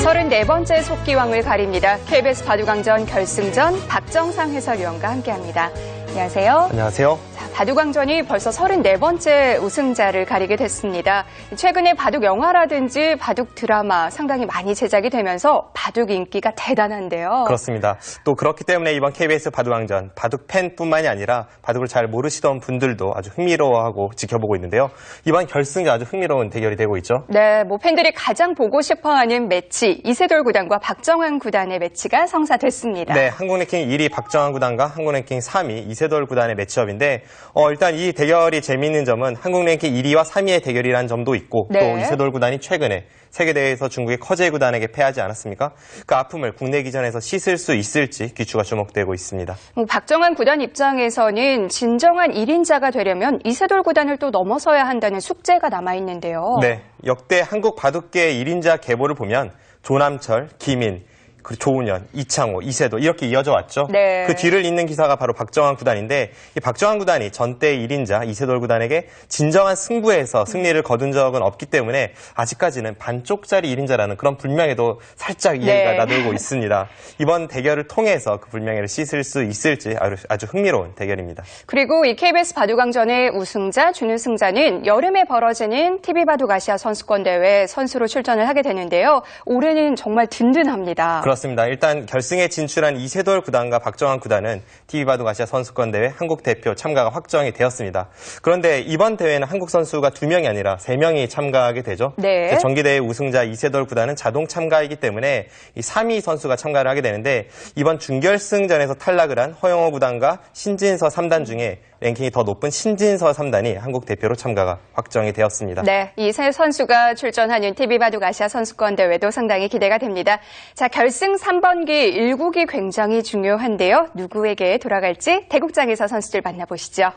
34번째 속기왕을 가립니다. KBS 바둑왕전 결승전 박정상 해설위원과 함께합니다. 안녕하세요. 안녕하세요. 바둑왕전이 벌써 34번째 우승자를 가리게 됐습니다. 최근에 바둑 영화라든지 바둑 드라마 상당히 많이 제작이 되면서 바둑 인기가 대단한데요. 그렇습니다. 또 그렇기 때문에 이번 KBS 바둑왕전 바둑 팬뿐만이 아니라 바둑을 잘 모르시던 분들도 아주 흥미로워하고 지켜보고 있는데요. 이번 결승전 아주 흥미로운 대결이 되고 있죠. 네, 팬들이 가장 보고 싶어하는 매치 이세돌 구단과 박정환 구단의 매치가 성사됐습니다. 네, 한국랭킹 1위 박정환 구단과 한국랭킹 3위 이세돌 구단의 매치업인데 일단 이 대결이 재미있는 점은 한국랭킹 1위와 3위의 대결이라는 점도 있고 네. 또 이세돌 구단이 최근에 세계대회에서 중국의 커제 구단에게 패하지 않았습니까? 그 아픔을 국내 기전에서 씻을 수 있을지 귀추가 주목되고 있습니다. 박정환 구단 입장에서는 진정한 1인자가 되려면 이세돌 구단을 또 넘어서야 한다는 숙제가 남아있는데요. 네, 역대 한국 바둑계의 1인자 계보를 보면 조남철, 김인, 그리고 조은현, 이창호, 이세돌 이렇게 이어져 왔죠. 네. 그 뒤를 잇는 기사가 바로 박정환 구단인데 이 박정환 구단이 전대 1인자 이세돌 구단에게 진정한 승부에서 승리를 거둔 적은 없기 때문에 아직까지는 반쪽짜리 1인자라는 그런 불명예도 살짝 이해가 나돌고 있습니다. 이번 대결을 통해서 그 불명예를 씻을 수 있을지 아주 흥미로운 대결입니다. 그리고 이 KBS 바둑왕전의 우승자, 준우승자는 여름에 벌어지는 TV바둑 아시아 선수권 대회 선수로 출전을 하게 되는데요. 올해는 정말 든든합니다. 그렇습니다. 일단 결승에 진출한 이세돌 구단과 박정환 구단은 TV바둑 아시아 선수권 대회 한국 대표 참가가 확정이 되었습니다. 그런데 이번 대회는 한국 선수가 2명이 아니라 3명이 참가하게 되죠. 네. 정기대회 우승자 이세돌 구단은 자동 참가이기 때문에 이 3위 선수가 참가를 하게 되는데 이번 준결승전에서 탈락을 한 허영호 구단과 신진서 3단 중에 랭킹이 더 높은 신진서 3단이 한국 대표로 참가가 확정이 되었습니다. 네, 이 세 선수가 출전하는 TV바둑 아시아 선수권 대회도 상당히 기대가 됩니다. 자, 결승 3번기 1국이 굉장히 중요한데요. 누구에게 돌아갈지 대국장에서 선수들 만나보시죠.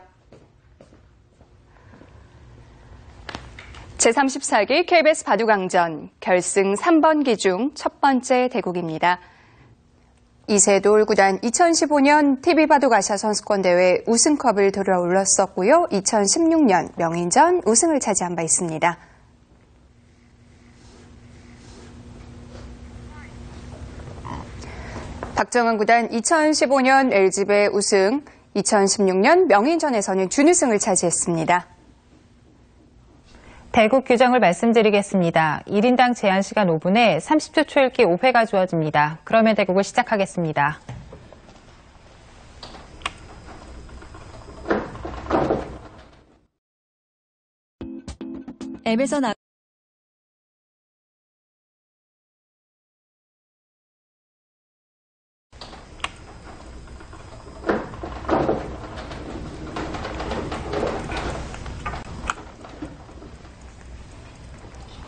제34기 KBS 바둑왕전 결승 3번기 중 첫 번째 대국입니다. 이세돌 구단 2015년 TV바둑 아시아 선수권 대회 우승컵을 들어올렸었고요. 2016년 명인전 우승을 차지한 바 있습니다. 박정환 구단 2015년 LG배 우승, 2016년 명인전에서는 준우승을 차지했습니다. 대국 규정을 말씀드리겠습니다. 1인당 제한 시간 5분에 30초 초읽기 5회가 주어집니다. 그러면 대국을 시작하겠습니다. 앱에서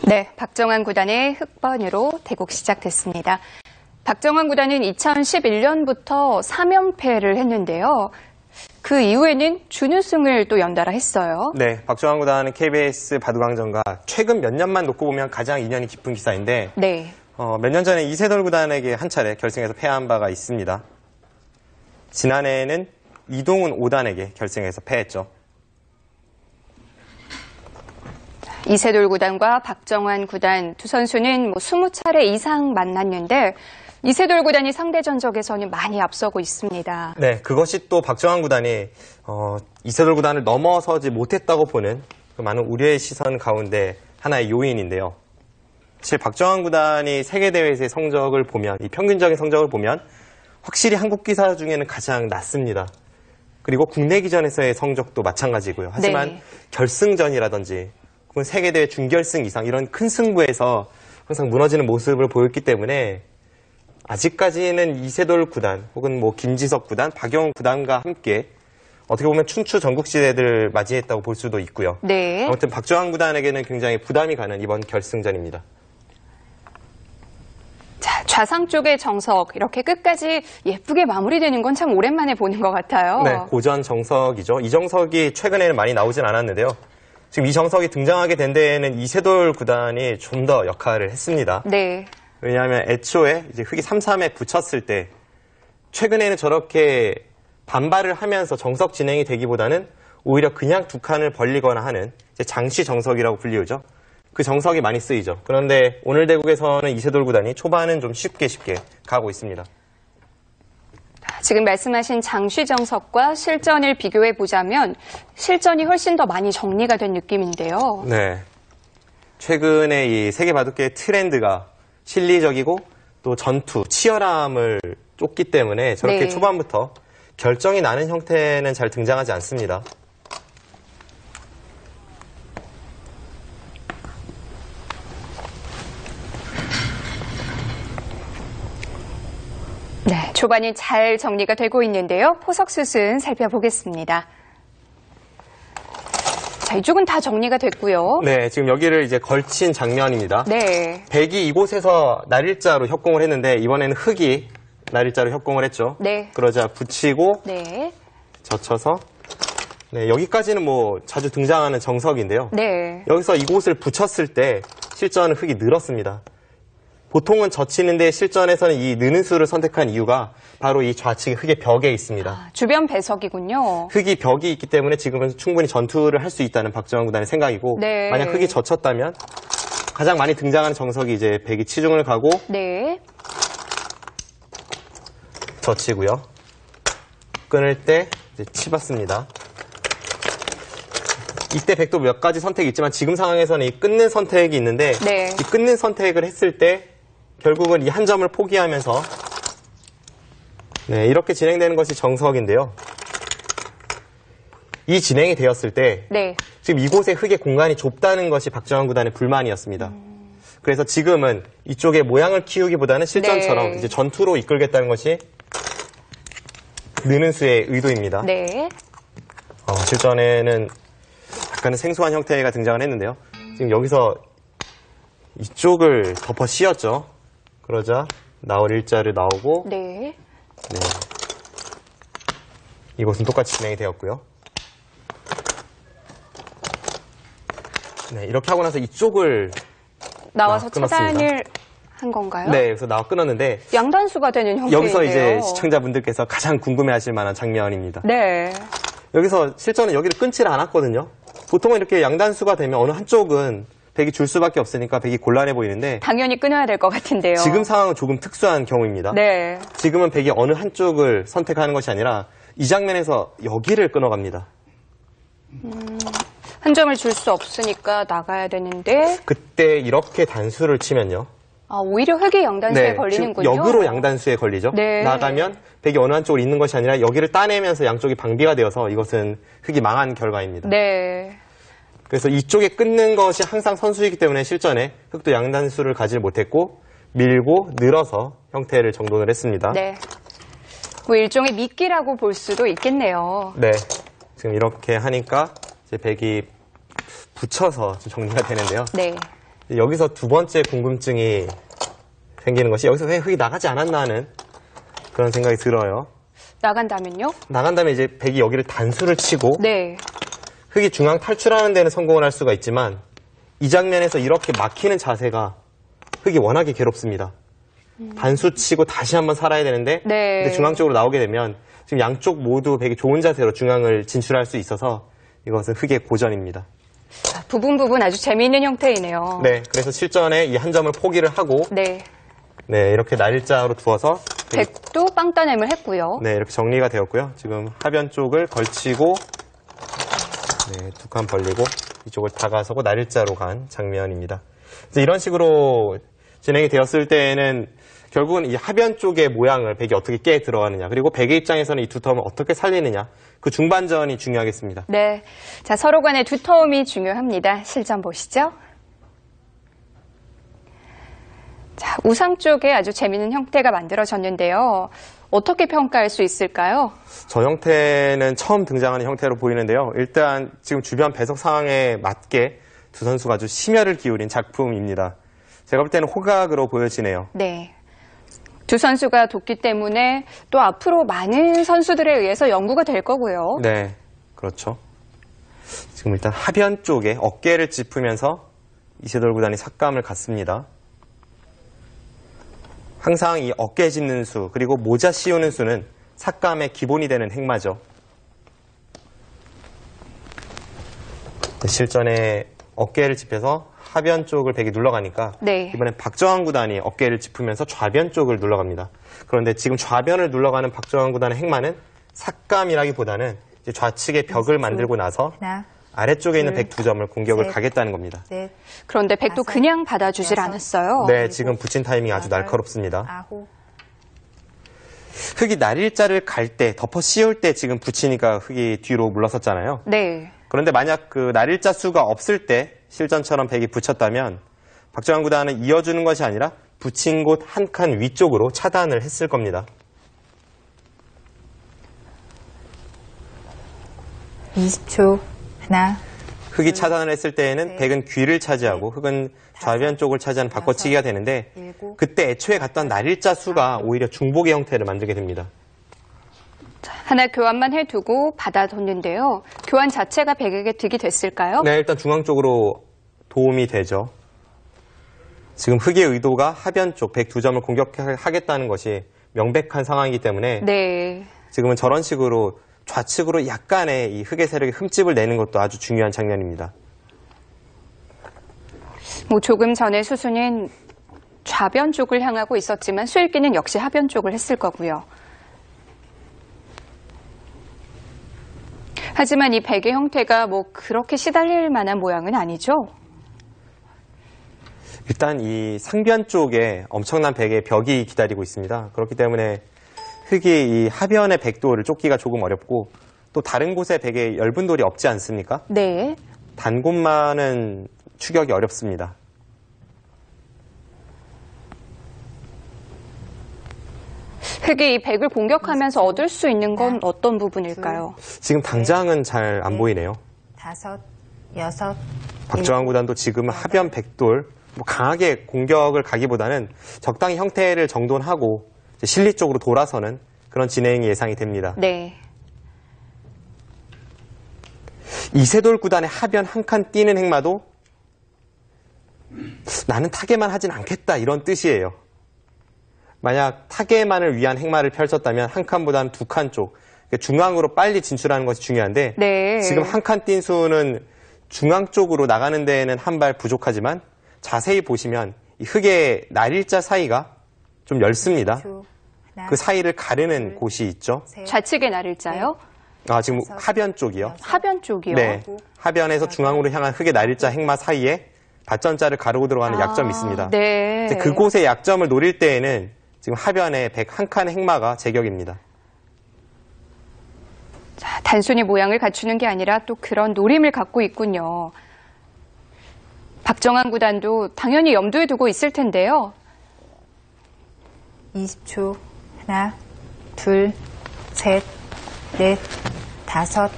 네, 박정환 구단의 흑번으로 대국 시작됐습니다. 박정환 구단은 2011년부터 3연패를 했는데요. 그 이후에는 준우승을 또 연달아 했어요. 네, 박정환 구단은 KBS 바둑왕전과 최근 몇 년만 놓고 보면 가장 인연이 깊은 기사인데 네. 몇 년 전에 이세돌 구단에게 한 차례 결승에서 패한 바가 있습니다. 지난해에는 이동훈 5단에게 결승에서 패했죠. 이세돌 구단과 박정환 구단 두 선수는 20차례 이상 만났는데 이세돌 구단이 상대 전적에서는 많이 앞서고 있습니다. 네, 그것이 또 박정환 구단이 이세돌 구단을 넘어서지 못했다고 보는 그 많은 우려의 시선 가운데 하나의 요인인데요. 사실 박정환 구단이 세계대회에서의 성적을 보면, 이 평균적인 성적을 보면 확실히 한국 기사 중에는 가장 낮습니다. 그리고 국내 기전에서의 성적도 마찬가지고요. 하지만 네. 결승전이라든지 혹은 세계대회 준결승 이상 이런 큰 승부에서 항상 무너지는 모습을 보였기 때문에 아직까지는 이세돌 구단 혹은 김지석 구단, 박영훈 구단과 함께 어떻게 보면 춘추 전국시대를 맞이했다고 볼 수도 있고요. 네. 아무튼 박정환 구단에게는 굉장히 부담이 가는 이번 결승전입니다. 자, 좌상 쪽의 정석 이렇게 끝까지 예쁘게 마무리되는 건 참 오랜만에 보는 것 같아요. 네, 고전 정석이죠. 이 정석이 최근에는 많이 나오진 않았는데요. 지금 이 정석이 등장하게 된 데에는 이세돌 구단이 좀 더 역할을 했습니다. 네. 왜냐하면 애초에 이제 흑이 3-3에 붙였을 때 최근에는 저렇게 반발을 하면서 정석 진행이 되기보다는 오히려 그냥 두 칸을 벌리거나 하는 이제 장시 정석이라고 불리우죠. 그 정석이 많이 쓰이죠. 그런데 오늘 대국에서는 이세돌 구단이 초반은 좀 쉽게 가고 있습니다. 지금 말씀하신 장쉬 정석과 실전을 비교해 보자면 실전이 훨씬 더 많이 정리가 된 느낌인데요. 네. 최근에 이 세계 바둑계의 트렌드가 실리적이고 또 전투, 치열함을 쫓기 때문에 저렇게 네. 초반부터 결정이 나는 형태는 잘 등장하지 않습니다. 네, 초반이 잘 정리가 되고 있는데요. 포석 수순 살펴보겠습니다. 자, 이쪽은 다 정리가 됐고요. 네, 지금 여기를 이제 걸친 장면입니다. 네. 백이 이곳에서 날일자로 협공을 했는데 이번에는 흑이 날일자로 협공을 했죠. 네. 그러자 붙이고 네. 젖혀서 네, 여기까지는 뭐 자주 등장하는 정석인데요. 네. 여기서 이곳을 붙였을 때 실전은 흑이 늘었습니다. 보통은 젖히는데 실전에서는 이 느는 수를 선택한 이유가 바로 이 좌측의 흑의 벽에 있습니다. 주변 배석이군요. 흑이 벽이 있기 때문에 지금은 충분히 전투를 할 수 있다는 박정환 구단의 생각이고 네. 만약 흑이 젖혔다면 가장 많이 등장하는 정석이 이제 백이 치중을 가고 네. 젖히고요. 끊을 때 이제 치받습니다. 이때 백도 몇 가지 선택이 있지만 지금 상황에서는 이 끊는 선택이 있는데 네. 이 끊는 선택을 했을 때 결국은 이 한 점을 포기하면서 네, 이렇게 진행되는 것이 정석인데요. 이 진행이 되었을 때 네. 지금 이곳에 흑의 공간이 좁다는 것이 박정환 구단의 불만이었습니다. 그래서 지금은 이쪽에 모양을 키우기보다는 실전처럼 네. 이제 전투로 이끌겠다는 것이 느는 수의 의도입니다. 네. 실전에는 약간은 생소한 형태가 등장을 했는데요. 지금 여기서 이쪽을 덮어 씌웠죠. 그러자 나올 일자를 나오고 네. 네. 이곳은 똑같이 진행이 되었고요. 네, 이렇게 하고 나서 이쪽을 나와서 끊었습니다. 차단을 한 건가요? 네, 여기서 나와 끊었는데 양단수가 되는 형태인데요. 여기서 이제 시청자분들께서 가장 궁금해하실 만한 장면입니다. 네. 여기서 실전은 여기를 끊지를 않았거든요. 보통은 이렇게 양단수가 되면 어느 한쪽은 백이 줄 수밖에 없으니까 백이 곤란해 보이는데 당연히 끊어야 될 것 같은데요. 지금 상황은 조금 특수한 경우입니다. 네. 지금은 백이 어느 한쪽을 선택하는 것이 아니라 이 장면에서 여기를 끊어갑니다. 한 점을 줄 수 없으니까 나가야 되는데 그때 이렇게 단수를 치면요. 오히려 흑이 양단수에 걸리는군요. 지금 역으로 양단수에 걸리죠. 네. 나가면 백이 어느 한쪽으로 있는 것이 아니라 여기를 따내면서 양쪽이 방비가 되어서 이것은 흑이 망한 결과입니다. 네. 그래서 이쪽에 끊는 것이 항상 선수이기 때문에 실전에 흑도 양단수를 가지 못했고 밀고 늘어서 형태를 정돈을 했습니다. 네. 뭐 일종의 미끼라고 볼 수도 있겠네요. 네. 지금 이렇게 하니까 이제 백이 붙여서 좀 정리가 되는데요. 네. 여기서 두 번째 궁금증이 생기는 것이 여기서 왜 흑이 나가지 않았나 하는 그런 생각이 들어요. 나간다면요? 나간 다음에 이제 백이 여기를 단수를 치고 네. 흑이 중앙 탈출하는 데는 성공을 할 수가 있지만 이 장면에서 이렇게 막히는 자세가 흑이 워낙에 괴롭습니다. 단수 치고 다시 한번 살아야 되는데 네. 근데 중앙 쪽으로 나오게 되면 지금 양쪽 모두 백이 좋은 자세로 중앙을 진출할 수 있어서 이것은 흑의 고전입니다. 부분 아주 재미있는 형태이네요. 네, 그래서 실전에 이 한 점을 포기를 하고 네. 네, 이렇게 날일자로 두어서 백도 빵 따냄을 했고요. 네, 이렇게 정리가 되었고요. 지금 하변 쪽을 걸치고 네, 두 칸 벌리고 이쪽을 다가서고 날일자로 간 장면입니다. 그래서 이런 식으로 진행이 되었을 때에는 결국은 이 하변 쪽의 모양을 백이 어떻게 깨 들어가느냐 그리고 백의 입장에서는 이 두터움을 어떻게 살리느냐 그 중반전이 중요하겠습니다. 네. 자, 서로 간의 두터움이 중요합니다. 실전 보시죠. 자, 우상 쪽에 아주 재미있는 형태가 만들어졌는데요. 어떻게 평가할 수 있을까요? 저 형태는 처음 등장하는 형태로 보이는데요. 일단 지금 주변 배석 상황에 맞게 두 선수가 아주 심혈을 기울인 작품입니다. 제가 볼 때는 호각으로 보여지네요. 네. 두 선수가 돕기 때문에 또 앞으로 많은 선수들에 의해서 연구가 될 거고요. 네, 그렇죠. 지금 일단 하변 쪽에 어깨를 짚으면서 이세돌 구단이 삭감을 갔습니다. 항상 이 어깨 짚는 수 그리고 모자 씌우는 수는 삭감의 기본이 되는 행마죠. 실전에 어깨를 짚혀서 하변 쪽을 백이 눌러가니까 네. 이번엔 박정환 구단이 어깨를 짚으면서 좌변 쪽을 눌러갑니다. 그런데 지금 좌변을 눌러가는 박정환 구단의 행마는 삭감이라기보다는 이제 좌측에 벽을 만들고 나서 하나, 아래쪽에 있는 백 두 점을 공격을 셋. 가겠다는 겁니다. 넷, 그런데 백도 다섯, 그냥 받아주질 여섯. 않았어요. 네, 지금 붙인 타이밍이 아주 여덟, 날카롭습니다. 아홉, 흙이 날일자를 갈 때, 덮어 씌울 때 지금 붙이니까 흙이 뒤로 물러섰잖아요. 네. 그런데 만약 그 날일자 수가 없을 때 실전처럼 백이 붙였다면 박정환 구단은 이어주는 것이 아니라 붙인 곳 한 칸 위쪽으로 차단을 했을 겁니다. 20초. 하나, 흙이 차단을 했을 때에는 셋, 백은 귀를 차지하고 흙은 좌변 쪽을 차지하는 바꿔치기가 되는데 일곱, 그때 애초에 갔던 날일자 수가 오히려 중복의 형태를 만들게 됩니다. 하나 교환만 해두고 받아뒀는데요. 교환 자체가 백에게 득이 됐을까요? 네, 일단 중앙 쪽으로 도움이 되죠. 지금 흙의 의도가 하변 쪽 백 두 점을 공격하겠다는 것이 명백한 상황이기 때문에 네. 지금은 저런 식으로 좌측으로 약간의 이 흙의 세력에 흠집을 내는 것도 아주 중요한 장면입니다. 뭐 조금 전에 수순은 좌변 쪽을 향하고 있었지만 수일기는 역시 하변 쪽을 했을 거고요. 하지만 이 백의 형태가 뭐 그렇게 시달릴 만한 모양은 아니죠? 일단 이 상변 쪽에 엄청난 백의 벽이 기다리고 있습니다. 그렇기 때문에 흙이 이 하변의 백돌을 쫓기가 조금 어렵고 또 다른 곳에 백의 엷은 돌이 없지 않습니까? 네. 단 곳만은 추격이 어렵습니다. 흙이 이 백을 공격하면서 얻을 수 있는 건 어떤 부분일까요? 지금 당장은 잘 안 보이네요. 다섯, 여섯, 박정환 구단도 지금은 하변 백돌 뭐 강하게 공격을 가기보다는 적당히 형태를 정돈하고 이제 실리 쪽으로 돌아서는 그런 진행이 예상이 됩니다. 네. 이세돌 구단의 하변 한 칸 뛰는 행마도 나는 타개만 하진 않겠다 이런 뜻이에요. 만약 타개만을 위한 행마를 펼쳤다면 한 칸보다는 두 칸 쪽 중앙으로 빨리 진출하는 것이 중요한데 네. 지금 한 칸 뛴 수는 중앙 쪽으로 나가는 데에는 한 발 부족하지만 자세히 보시면 이 흙의 날일자 사이가 좀 엷습니다. 하나, 그 사이를 가르는 곳이 있죠. 셋, 좌측의 날일자요? 아, 지금 하변 쪽이요. 하변 쪽이요? 네. 하변에서 중앙으로 향한 흙의 날일자 행마 사이에 밭전자를 가르고 들어가는 약점이 있습니다. 네. 이제 그곳의 약점을 노릴 때에는 지금 하변에 백 한 칸 행마가 제격입니다. 자, 단순히 모양을 갖추는 게 아니라 또 그런 노림을 갖고 있군요. 박정환 구단도 당연히 염두에 두고 있을 텐데요. 20초. 하나, 둘, 셋, 넷, 다섯,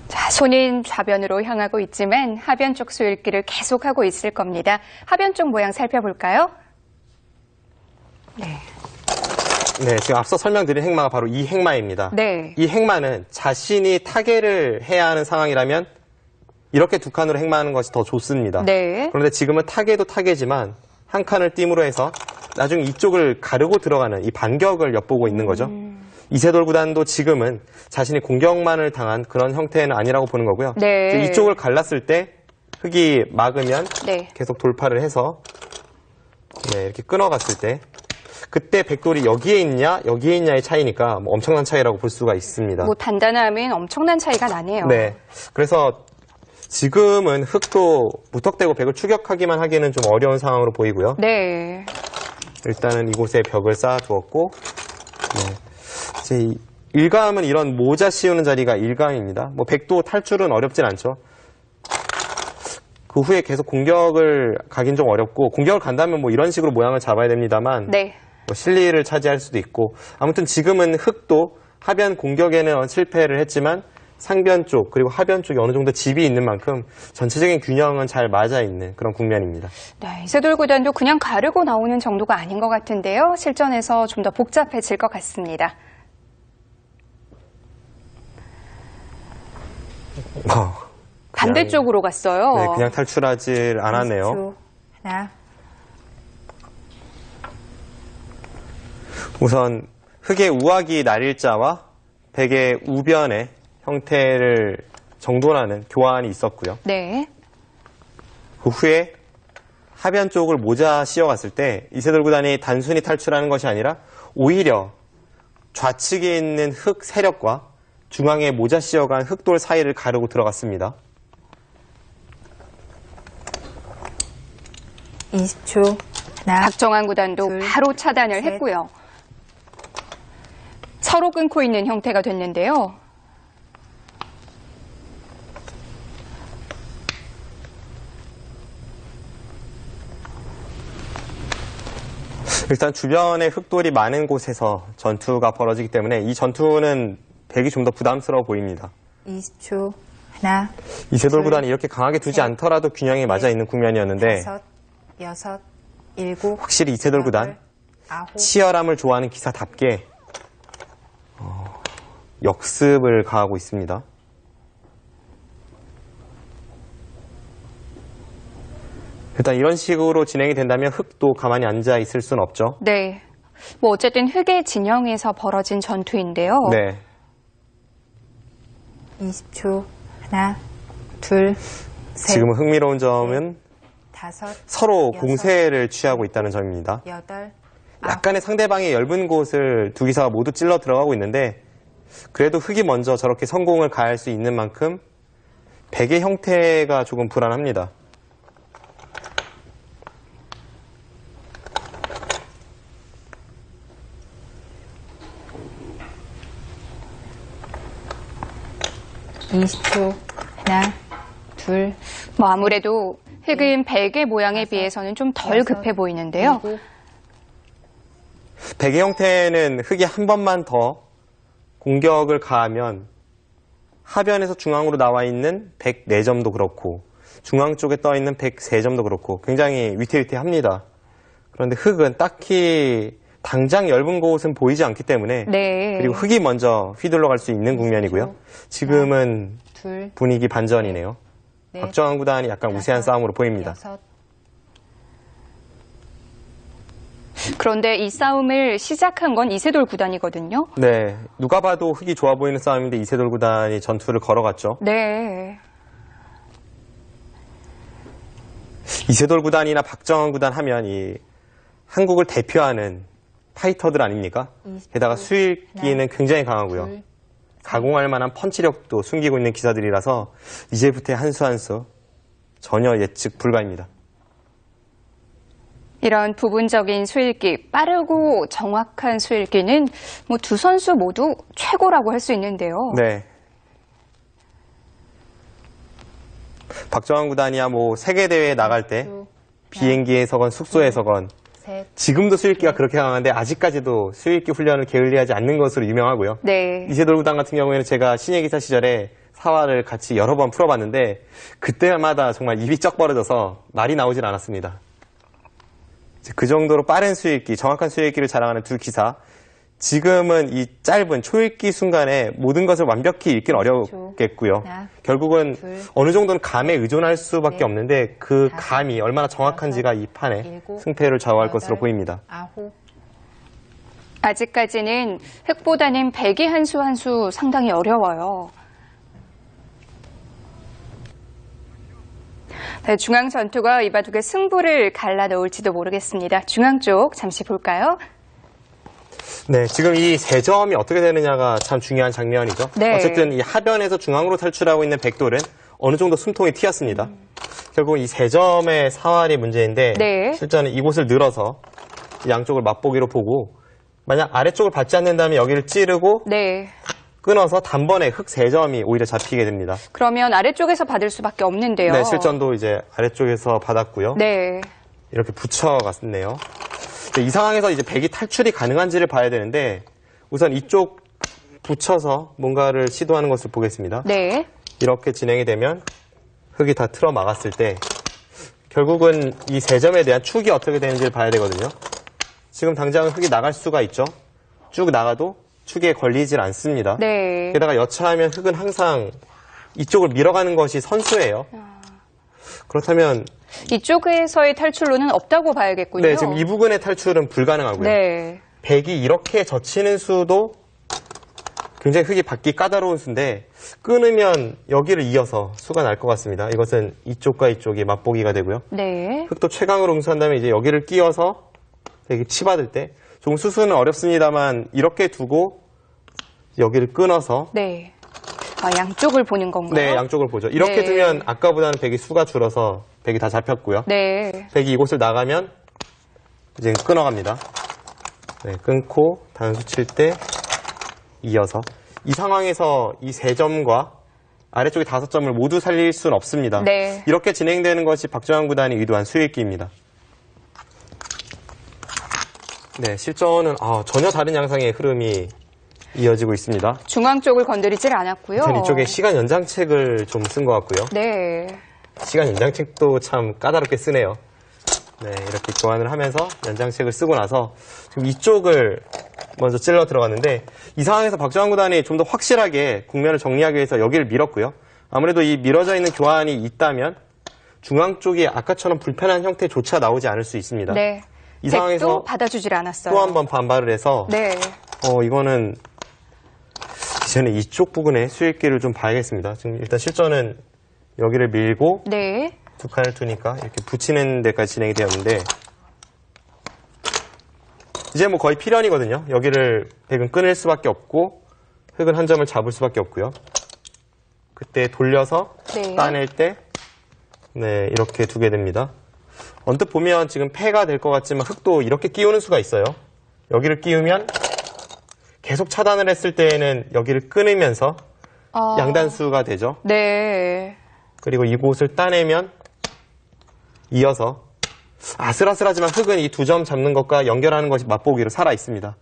자, 손인 좌변으로 향하고 있지만 하변 쪽 수일기를 계속하고 있을 겁니다. 하변 쪽 모양 살펴볼까요? 네. 네, 지금 앞서 설명드린 행마가 바로 이 행마입니다. 네. 이 행마는 자신이 타개를 해야 하는 상황이라면 이렇게 두 칸으로 행마하는 것이 더 좋습니다. 네. 그런데 지금은 타개도 타개지만 한 칸을 띄므로 해서 나중에 이쪽을 가르고 들어가는 이 반격을 엿보고 있는 거죠. 이세돌 구단도 지금은 자신이 공격만을 당한 그런 형태는 아니라고 보는 거고요. 네. 이쪽을 갈랐을 때 흙이 막으면 네. 계속 돌파를 해서 네, 이렇게 끊어갔을 때 그때 백돌이 여기에 있냐 여기에 있냐의 차이니까 뭐 엄청난 차이라고 볼 수가 있습니다. 뭐 단단함은 엄청난 차이가 나네요. 네, 그래서 지금은 흙도 무턱대고 백을 추격하기만 하기에는 좀 어려운 상황으로 보이고요. 네. 일단은 이곳에 벽을 쌓아두었고 네. 이제 일감은 이런 모자 씌우는 자리가 일감입니다. 뭐 백도 탈출은 어렵진 않죠. 그 후에 계속 공격을 가긴 좀 어렵고 공격을 간다면 뭐 이런 식으로 모양을 잡아야 됩니다만 네. 뭐 실리를 차지할 수도 있고 아무튼 지금은 흙도 하변 공격에는 실패를 했지만 상변 쪽 그리고 하변 쪽에 어느 정도 집이 있는 만큼 전체적인 균형은 잘 맞아 있는 그런 국면입니다. 네, 이세돌 구단도 그냥 가르고 나오는 정도가 아닌 것 같은데요. 실전에서 좀 더 복잡해질 것 같습니다. 반대쪽으로 갔어요. 네, 그냥 탈출하지 않았네요. 20초. 하나, 우선 흙의 우악이 날일자와 백의 우변의 형태를 정돈하는 교환이 있었고요. 네. 그 후에 하변 쪽을 모자 씌워갔을 때 이세돌 구단이 단순히 탈출하는 것이 아니라 오히려 좌측에 있는 흑 세력과 중앙에 모자 씌워간 흑돌 사이를 가르고 들어갔습니다. 20초. 하나, 박정환 구단도 둘, 바로 차단을 셋. 했고요. 서로 끊고 있는 형태가 됐는데요. 일단 주변에 흑돌이 많은 곳에서 전투가 벌어지기 때문에 이 전투는 백이 좀 더 부담스러워 보입니다. 20초. 하나, 이세돌 둘, 구단이 이렇게 강하게 두지 셋, 않더라도 균형이 맞아 있는 국면이었는데 5, 6, 7, 확실히 이세돌 구단 8, 치열함을 좋아하는 기사답게 역습을 가하고 있습니다. 일단 이런 식으로 진행이 된다면 흑도 가만히 앉아 있을 수는 없죠. 네. 뭐 어쨌든 흑의 진영에서 벌어진 전투인데요. 네. 20초. 하나, 둘, 셋, 지금은 흥미로운 점은 5, 서로 여섯, 공세를 취하고 있다는 점입니다. 8, 약간의 상대방의 엷은 곳을 두 기사가 모두 찔러 들어가고 있는데 그래도 흑이 먼저 저렇게 성공을 가할 수 있는 만큼 백의 형태가 조금 불안합니다. 초 하나, 둘, 뭐 아무래도 흑은 백의 모양에 비해서는 좀 덜 급해 보이는데요. 7, 백의 형태는 흑이 한 번만 더 공격을 가하면 하변에서 중앙으로 나와 있는 104점도 그렇고 중앙 쪽에 떠 있는 103점도 그렇고 굉장히 위태위태합니다. 그런데 흑은 딱히 당장 엷은 곳은 보이지 않기 때문에 네. 그리고 흑이 먼저 휘둘러 갈 수 있는 국면이고요. 지금은 둘, 분위기 반전이네요. 넷, 박정환 구단이 약간 우세한 싸움으로 보입니다. 6, 그런데 이 싸움을 시작한 건 이세돌 구단이거든요. 네, 누가 봐도 흑이 좋아 보이는 싸움인데 이세돌 구단이 전투를 걸어갔죠. 네. 이세돌 구단이나 박정환 구단 하면 이 한국을 대표하는 파이터들 아닙니까? 게다가 수익기는 굉장히 강하고요. 둘, 가공할 만한 펀치력도 숨기고 있는 기사들이라서 이제부터의 한 수 한 수 전혀 예측 불가입니다. 이런 부분적인 수읽기, 빠르고 정확한 수읽기는 뭐 두 선수 모두 최고라고 할 수 있는데요. 네. 박정환 구단이야 뭐 세계대회에 나갈 때 비행기에서건 숙소에서건 셋, 지금도 수익기가 그렇게 강한데 아직까지도 수익기 훈련을 게을리하지 않는 것으로 유명하고요. 네. 이세돌 구단 같은 경우에는 제가 신예기사 시절에 사활을 같이 여러 번 풀어봤는데 그때마다 정말 입이 쩍 벌어져서 말이 나오질 않았습니다. 그 정도로 빠른 수익기, 정확한 수익기를 자랑하는 두 기사. 지금은 이 짧은 초읽기 순간에 모든 것을 완벽히 읽기는 어렵겠고요. 결국은 어느 정도는 감에 의존할 수밖에 없는데 그 감이 얼마나 정확한지가 이 판에 승패를 좌우할 것으로 보입니다. 9, 아직까지는 흑보다는 백이 한 수 한 수 상당히 어려워요. 네, 중앙 전투가 이 바둑의 승부를 갈라놓을지도 모르겠습니다. 중앙 쪽 잠시 볼까요? 네, 지금 이 세 점이 어떻게 되느냐가 참 중요한 장면이죠. 네. 어쨌든 이 하변에서 중앙으로 탈출하고 있는 백돌은 어느 정도 숨통이 튀었습니다. 결국 이 세 점의 사활이 문제인데 네. 실제는 이곳을 늘어서 양쪽을 맛보기로 보고 만약 아래쪽을 받지 않는다면 여기를 찌르고 네. 끊어서 단번에 흑 세 점이 오히려 잡히게 됩니다. 그러면 아래쪽에서 받을 수밖에 없는데요. 네, 실전도 이제 아래쪽에서 받았고요. 네. 이렇게 붙여갔네요. 이 상황에서 이제 백이 탈출이 가능한지를 봐야 되는데 우선 이쪽 붙여서 뭔가를 시도하는 것을 보겠습니다. 네. 이렇게 진행이 되면 흑이 다 틀어 막았을 때 결국은 이 세 점에 대한 축이 어떻게 되는지를 봐야 되거든요. 지금 당장 흑이 나갈 수가 있죠. 쭉 나가도 축에 걸리질 않습니다. 네. 게다가 여차하면 흑은 항상 이쪽을 밀어가는 것이 선수예요. 그렇다면 이쪽에서의 탈출로는 없다고 봐야겠군요. 네, 지금 이 부분의 탈출은 불가능하고요. 네. 백이 이렇게 젖히는 수도 굉장히 흙이 받기 까다로운 수인데 끊으면 여기를 이어서 수가 날 것 같습니다. 이것은 이쪽과 이쪽이 맛보기가 되고요. 네. 흙도 최강으로 응수한다면 이제 여기를 끼워서 이렇게 치받을 때 조금 수수는 어렵습니다만 이렇게 두고 여기를 끊어서 네. 양쪽을 보는 건가요? 네, 양쪽을 보죠. 이렇게 네. 두면 아까보다는 백이 수가 줄어서 백이 다 잡혔고요. 네. 백이 이곳을 나가면 이제 끊어갑니다. 네, 끊고 단수 칠 때 이어서 이 상황에서 이 3점과 아래쪽에 5점을 모두 살릴 수는 없습니다. 네. 이렇게 진행되는 것이 박정환 구단이 의도한 수익기입니다. 네, 실전은 전혀 다른 양상의 흐름이 이어지고 있습니다. 중앙 쪽을 건드리질 않았고요. 전 이쪽에 시간 연장책을 좀 쓴 것 같고요. 네. 시간 연장책도 참 까다롭게 쓰네요. 네, 이렇게 교환을 하면서 연장책을 쓰고 나서 지금 이쪽을 먼저 찔러 들어갔는데 이 상황에서 박정환 구단이 좀 더 확실하게 국면을 정리하기 위해서 여기를 밀었고요. 아무래도 이 밀어져 있는 교환이 있다면 중앙 쪽이 아까처럼 불편한 형태조차 나오지 않을 수 있습니다. 네. 이 상황에서 백도 받아주질 않았어요. 또 한 번 반발을 해서 네. 이거는 이제는 이쪽 부분에 수익기를 좀 봐야겠습니다. 지금 일단 실전은 여기를 밀고 네. 두 칸을 두니까 이렇게 붙이는 데까지 진행이 되었는데 이제 뭐 거의 필연이거든요. 여기를 백은 끊을 수밖에 없고 흙은 한 점을 잡을 수밖에 없고요. 그때 돌려서 네. 따낼 때 네, 이렇게 두게 됩니다. 언뜻 보면 지금 패가 될 것 같지만 흙도 이렇게 끼우는 수가 있어요. 여기를 끼우면 계속 차단을 했을 때에는 여기를 끊으면서 양단수가 되죠. 네. 그리고 이곳을 따내면 이어서 아슬아슬하지만 흙은 이 2점 잡는 것과 연결하는 것이 맛보기로 살아 있습니다.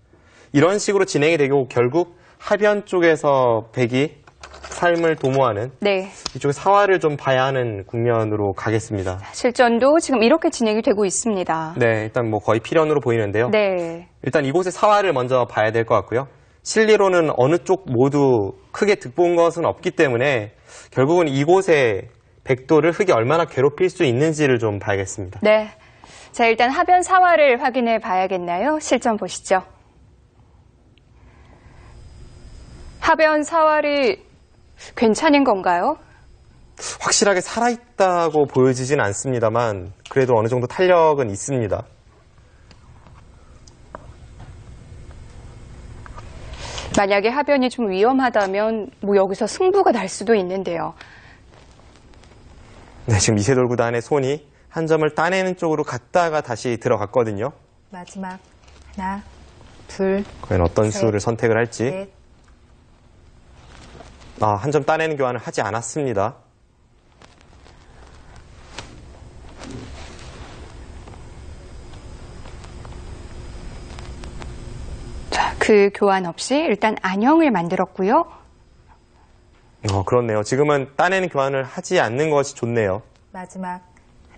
이런 식으로 진행이 되고 결국 하변 쪽에서 백이 삶을 도모하는 네. 이쪽에 사활을 좀 봐야 하는 국면으로 가겠습니다. 실전도 지금 이렇게 진행이 되고 있습니다. 네, 일단 뭐 거의 필연으로 보이는데요. 네. 일단 이곳의 사활을 먼저 봐야 될 것 같고요. 실리로는 어느 쪽 모두 크게 득본 것은 없기 때문에 결국은 이곳의 백도를 흙이 얼마나 괴롭힐 수 있는지를 좀 봐야겠습니다. 네. 자, 일단 하변 사활을 확인해 봐야겠나요? 실전 보시죠. 하변 사활이 괜찮은 건가요? 확실하게 살아있다고 보여지진 않습니다만 그래도 어느 정도 탄력은 있습니다. 만약에 하변이 좀 위험하다면 뭐 여기서 승부가 날 수도 있는데요. 네, 지금 이세돌 구단의 손이 한 점을 따내는 쪽으로 갔다가 다시 들어갔거든요. 마지막 하나, 둘, 과연 어떤 셋, 수를 선택을 할지. 넷. 한 점 따내는 교환을 하지 않았습니다. 자, 그 교환 없이 일단 안형을 만들었고요. 그렇네요. 지금은 따내는 교환을 하지 않는 것이 좋네요. 마지막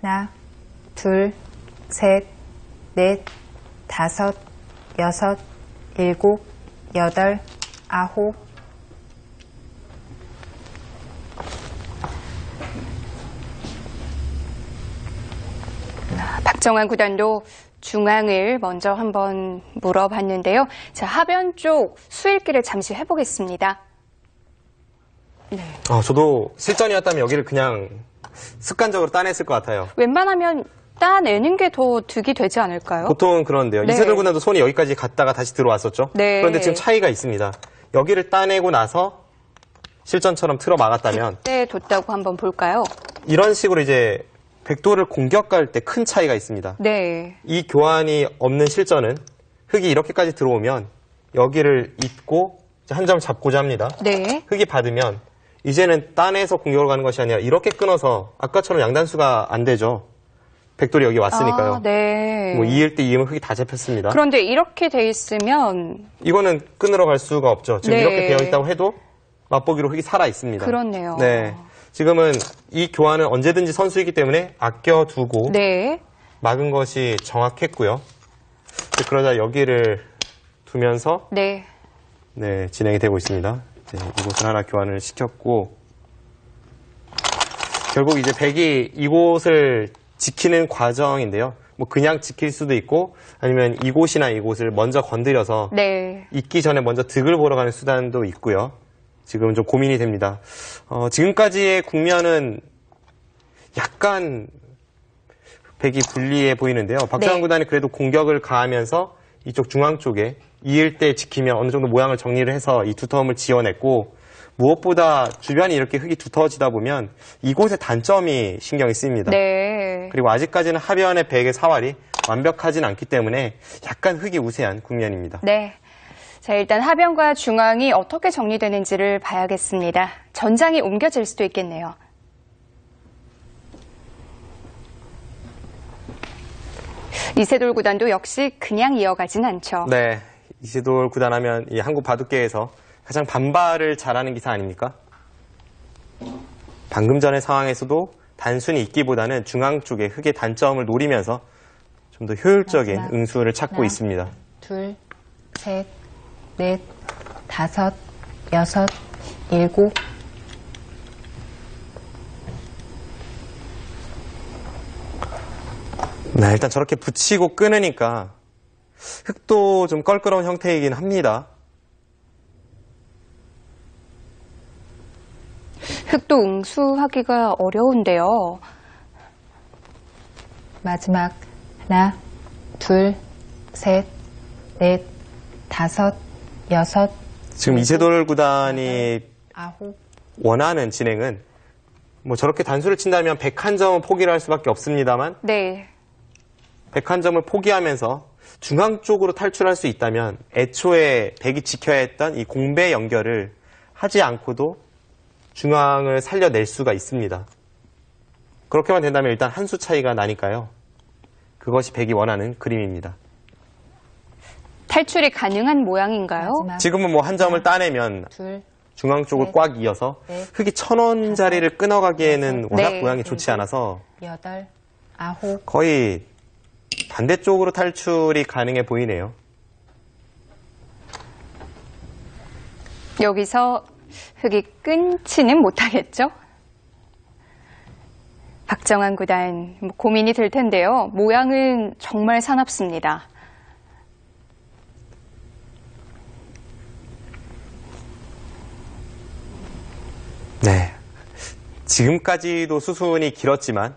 하나, 둘, 셋, 넷, 다섯, 여섯, 일곱, 여덟, 아홉. 박정환 구단도 중앙을 먼저 한번 물어봤는데요. 자, 하변 쪽 수일기를 잠시 해보겠습니다. 네. 저도 실전이었다면 여기를 그냥 습관적으로 따냈을 것 같아요. 웬만하면 따내는 게 더 득이 되지 않을까요? 보통은 그런데요. 네. 이세돌 구단도 손이 여기까지 갔다가 다시 들어왔었죠. 네. 그런데 지금 차이가 있습니다. 여기를 따내고 나서 실전처럼 틀어 막았다면 네, 뒀다고 한번 볼까요? 이런 식으로 이제 백도를 공격할 때 큰 차이가 있습니다. 네. 이 교환이 없는 실전은 흙이 이렇게까지 들어오면 여기를 잇고 한 점을 잡고자 합니다. 네. 흙이 받으면 이제는 따내서 공격을 가는 것이 아니라 이렇게 끊어서 아까처럼 양단수가 안 되죠. 백돌이 여기 왔으니까요. 네. 뭐 2일 때 2이면 흙이 다 잡혔습니다. 그런데 이렇게 돼 있으면 이거는 끊으러 갈 수가 없죠. 지금 네. 이렇게 되어 있다고 해도 맛보기로 흙이 살아 있습니다. 그렇네요. 네. 지금은 이 교환은 언제든지 선수이기 때문에 아껴두고 네. 막은 것이 정확했고요. 그러자 여기를 두면서 네. 네, 진행이 되고 있습니다. 이곳을 하나 교환을 시켰고 결국 이제 백이 이곳을 지키는 과정인데요. 뭐 그냥 지킬 수도 있고 아니면 이곳이나 이곳을 먼저 건드려서 네. 있기 전에 먼저 득을 보러 가는 수단도 있고요. 지금 좀 고민이 됩니다. 지금까지의 국면은 약간 백이 불리해 보이는데요. 박정환 네. 구단이 그래도 공격을 가하면서 이쪽 중앙 쪽에 이을 때 지키면 어느 정도 모양을 정리를 해서 이 두터움을 지어냈고 무엇보다 주변이 이렇게 흙이 두터워지다 보면 이곳의 단점이 신경이 쓰입니다. 네. 그리고 아직까지는 하변의 백의 사활이 완벽하진 않기 때문에 약간 흙이 우세한 국면입니다. 네. 자, 일단 하변과 중앙이 어떻게 정리되는지를 봐야겠습니다. 전장이 옮겨질 수도 있겠네요. 이세돌 구단도 역시 그냥 이어가진 않죠. 네, 이세돌 구단 하면 이 한국 바둑계에서 가장 반발을 잘하는 기사 아닙니까? 방금 전의 상황에서도 단순히 있기보다는 중앙 쪽에 흙의 단점을 노리면서 좀 더 효율적인 마지막. 응수를 찾고 하나. 있습니다. 둘, 셋, 넷, 다섯, 여섯, 일곱. 네, 일단 저렇게 붙이고 끊으니까 흙도 좀 껄끄러운 형태이긴 합니다. 흙도 응수하기가 어려운데요. 마지막 하나, 둘, 셋, 넷, 다섯, 여섯, 지금 이세돌 구단이 아홉. 원하는 진행은 뭐 저렇게 단수를 친다면 101점은 포기를 할 수밖에 없습니다만 네. 101점을 포기하면서 중앙 쪽으로 탈출할 수 있다면 애초에 백이 지켜야 했던 이 공배 연결을 하지 않고도 중앙을 살려낼 수가 있습니다. 그렇게만 된다면 일단 한 수 차이가 나니까요. 그것이 백이 원하는 그림입니다. 탈출이 가능한 모양인가요? 마지막 지금은 뭐 한 점을 따내면 둘, 중앙 쪽을 넷, 꽉 이어서 넷, 흙이 1000원짜리를 끊어가기에는 여섯, 워낙 네. 모양이 좋지 않아서 여덟, 아홉. 거의 반대쪽으로 탈출이 가능해 보이네요. 여기서 흙이 끊지는 못하겠죠? 박정환 구단 고민이 될 텐데요. 모양은 정말 사납습니다. 네. 지금까지도 수순이 길었지만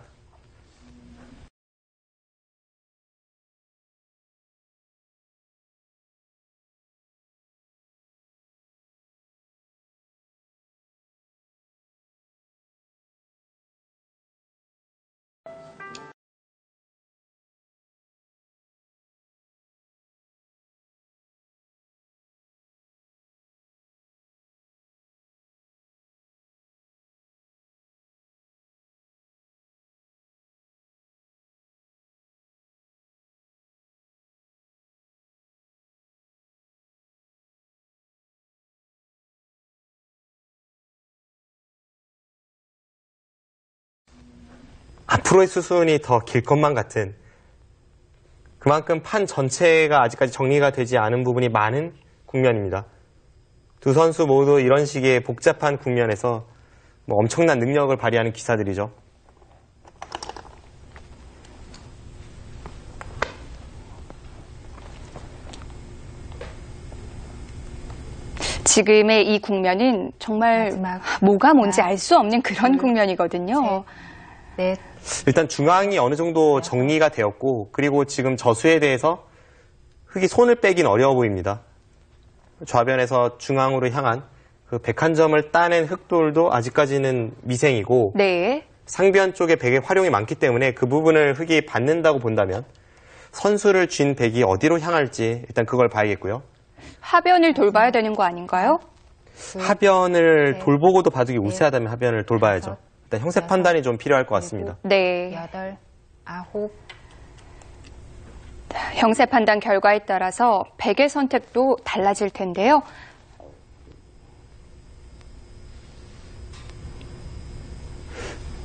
앞으로의 수순이 더 길 것만 같은 그만큼 판 전체가 아직까지 정리가 되지 않은 부분이 많은 국면입니다. 두 선수 모두 이런 식의 복잡한 국면에서 뭐 엄청난 능력을 발휘하는 기사들이죠. 지금의 이 국면은 정말 마지막. 뭐가 뭔지 하나, 알 수 없는 그런 둘, 국면이거든요. 넷, 일단 중앙이 어느 정도 정리가 되었고 그리고 지금 저수에 대해서 흙이 손을 빼긴 어려워 보입니다. 좌변에서 중앙으로 향한 그 101점을 따낸 흙돌도 아직까지는 미생이고 네. 상변 쪽에 백의 활용이 많기 때문에 그 부분을 흙이 받는다고 본다면 선수를 쥔 백이 어디로 향할지 일단 그걸 봐야겠고요. 하변을 돌봐야 되는 거 아닌가요? 하변을 네. 돌보고도 바둑이 우세하다면 하변을 돌봐야죠. 다섯, 일단 형세 여섯, 판단이 좀 필요할 것 같습니다. 네. 여덟, 아홉. 형세 판단 결과에 따라서 백의 선택도 달라질 텐데요.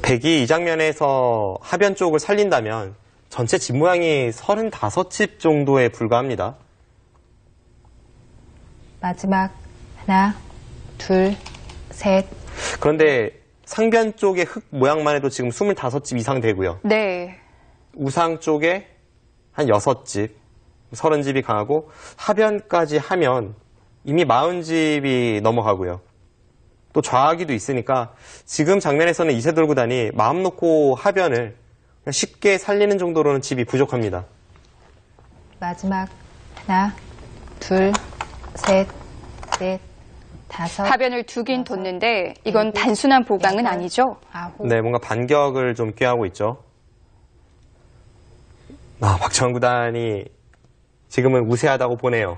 백이 이 장면에서 하변 쪽을 살린다면 전체 집 모양이 35집 정도에 불과합니다. 마지막 하나, 둘, 셋. 그런데 상변 쪽의 흙 모양만 해도 지금 25집 이상 되고요. 네. 우상 쪽에 한 6집, 30집이 강하고 하변까지 하면 이미 40집이 넘어가고요. 또 좌하기도 있으니까 지금 장면에서는 이세돌 구단이 마음 놓고 하변을 쉽게 살리는 정도로는 집이 부족합니다. 마지막 하나, 둘, 셋, 넷, 다섯. 하변을 두긴 뒀는데 이건 단순한 보강은 아니죠? 아홉. 네, 뭔가 반격을 좀 꾀하고 있죠. 박정환 구단이 지금은 우세하다고 보네요.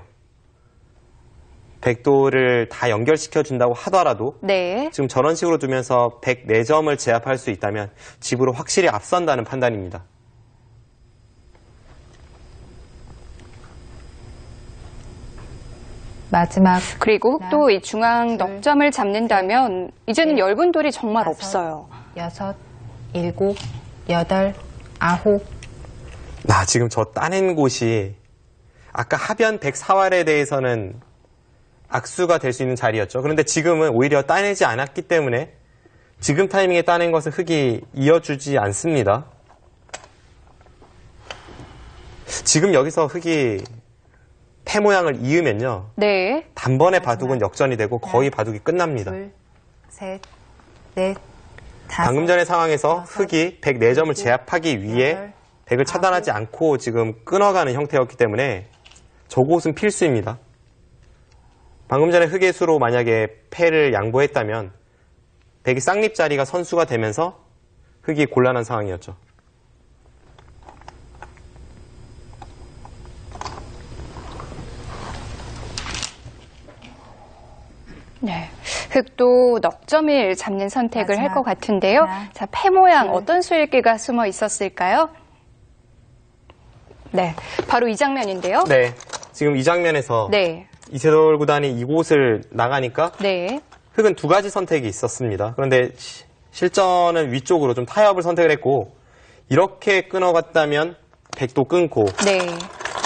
백도를 다 연결시켜 준다고 하더라도 네. 지금 저런 식으로 두면서 104점을 제압할 수 있다면 집으로 확실히 앞선다는 판단입니다. 마지막 그리고 하나, 또 이 중앙 둘, 넉점을 잡는다면 이제는 넷, 엷은 돌이 정말 다섯, 없어요. 여섯, 일곱, 여덟, 아홉. 지금 저 따낸 곳이 아까 하변 104활에 대해서는 악수가 될 수 있는 자리였죠. 그런데 지금은 오히려 따내지 않았기 때문에 지금 타이밍에 따낸 것을 흙이 이어주지 않습니다. 지금 여기서 흙이 패 모양을 이으면요. 네. 단번에 바둑은 역전이 되고 거의 바둑이 끝납니다. 둘, 셋, 넷, 다섯. 방금 전의 상황에서 여섯, 흙이 104점을 제압하기 위해 여덟, 백을 차단하지 않고 지금 끊어가는 형태였기 때문에 저곳은 필수입니다. 방금 전에 흙의 수로 만약에 패를 양보했다면 백이 쌍립 자리가 선수가 되면서 흙이 곤란한 상황이었죠. 네. 흙도 넉점을 잡는 선택을 할 마지막 것 같은데요. 하나, 자, 패 모양 둘. 어떤 수일기가 숨어 있었을까요? 네. 바로 이 장면인데요. 네. 지금 이 장면에서 네. 이세돌 구단이 이곳을 나가니까 네. 흙은 두 가지 선택이 있었습니다. 그런데 실전은 위쪽으로 좀 타협을 선택을 했고 이렇게 끊어갔다면 백도 끊고 네.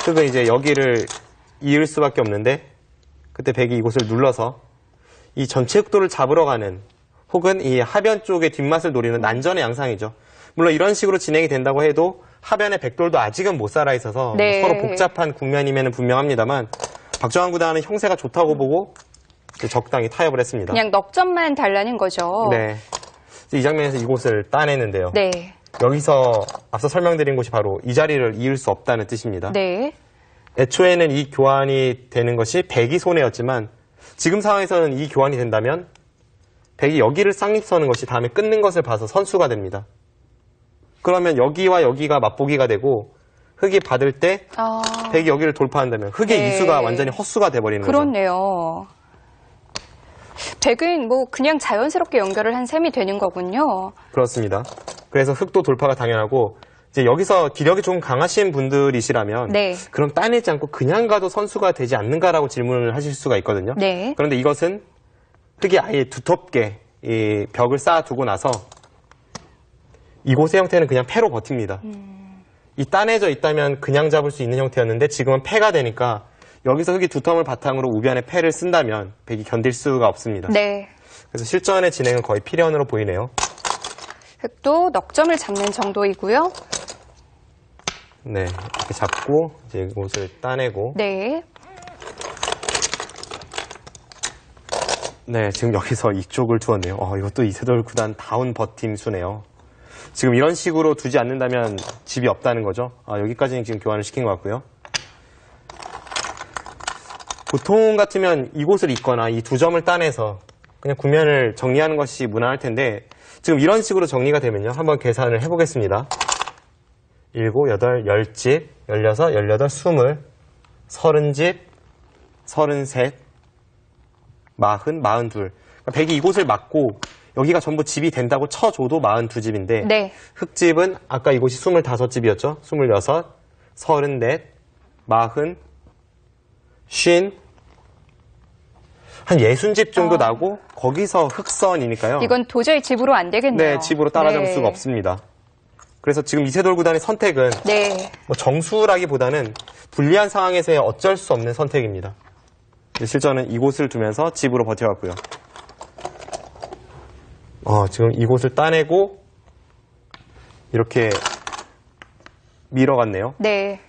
흙은 이제 여기를 이을 수밖에 없는데 그때 백이 이곳을 눌러서 이 전체 흑도를 잡으러 가는 혹은 이 하변 쪽의 뒷맛을 노리는 난전의 양상이죠. 물론 이런 식으로 진행이 된다고 해도 하변의 백돌도 아직은 못 살아 있어서 네. 서로 복잡한 국면임에는 분명합니다만 박정환 구단은 형세가 좋다고 보고 적당히 타협을 했습니다. 그냥 넉점만 달라는 거죠. 네. 이 장면에서 이곳을 따내는데요. 네. 여기서 앞서 설명드린 곳이 바로 이 자리를 이을 수 없다는 뜻입니다. 네. 애초에는 이 교환이 되는 것이 백이 손해였지만 지금 상황에서는 이 교환이 된다면 백이 여기를 쌍립 서는 것이 다음에 끊는 것을 봐서 선수가 됩니다. 그러면 여기와 여기가 맞보기가 되고 흙이 받을 때 백이 여기를 돌파한다면 흙의 네. 이수가 완전히 헛수가 돼버리는 거죠. 그렇네요. 백은 뭐 그냥 자연스럽게 연결을 한 셈이 되는 거군요. 그렇습니다. 그래서 흙도 돌파가 당연하고 이제 여기서 기력이 좀 강하신 분들이시라면 네. 그럼 따내지 않고 그냥 가도 선수가 되지 않는가라고 질문을 하실 수가 있거든요. 네. 그런데 이것은 흙이 아예 두텁게 이 벽을 쌓아두고 나서 이곳의 형태는 그냥 패로 버팁니다. 이 따내져 있다면 그냥 잡을 수 있는 형태였는데 지금은 패가 되니까 여기서 흙이 두텀을 바탕으로 우변에 패를 쓴다면 백이 견딜 수가 없습니다. 네. 그래서 실전의 진행은 거의 필연으로 보이네요. 흙도 넉점을 잡는 정도이고요. 네, 이렇게 잡고 이제 이곳을 따내고 네. 네, 지금 여기서 이쪽을 두었네요. 이것도 이세돌 구단 다운 버팀 수네요. 지금 이런 식으로 두지 않는다면 집이 없다는 거죠. 여기까지는 지금 교환을 시킨 것 같고요. 보통 같으면 이곳을 잇거나 이 두 점을 따내서 그냥 국면을 정리하는 것이 무난할 텐데 지금 이런 식으로 정리가 되면요. 한번 계산을 해보겠습니다. 7, 8, 10집, 16, 18, 20, 30집, 33, 40, 42. 그러니까 백이 이곳을 막고 여기가 전부 집이 된다고 쳐줘도 42집인데 네. 흙집은 아까 이곳이 25집이었죠. 26, 34, 40, 50, 한 60집 정도 나고 거기서 흙선이니까요. 이건 도저히 집으로 안 되겠네요. 네, 집으로 따라잡을 네. 수가 없습니다. 그래서 지금 이세돌 구단의 선택은 네. 뭐 정수라기보다는 불리한 상황에서의 어쩔 수 없는 선택입니다. 실전은 이곳을 두면서 집으로 버텨왔고요. 지금 이곳을 따내고 이렇게 밀어갔네요. 네.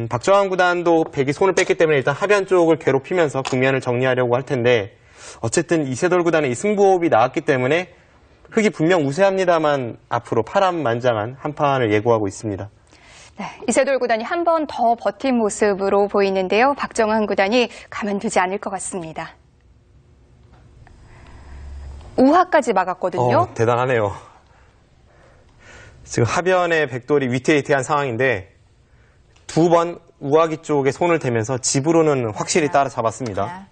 박정환 구단도 백이 손을 뺐기 때문에 일단 하변 쪽을 괴롭히면서 국면을 정리하려고 할 텐데 어쨌든 이세돌 구단의 이 승부호흡이 나왔기 때문에 흑이 분명 우세합니다만 앞으로 파란만장한 한 판을 예고하고 있습니다. 네, 이세돌 구단이 한 번 더 버틴 모습으로 보이는데요. 박정환 구단이 가만두지 않을 것 같습니다. 우하까지 막았거든요. 대단하네요. 지금 하변의 백돌이 위태위태한 상황인데 두 번 우하기 쪽에 손을 대면서 집으로는 확실히 따라잡았습니다. 하나,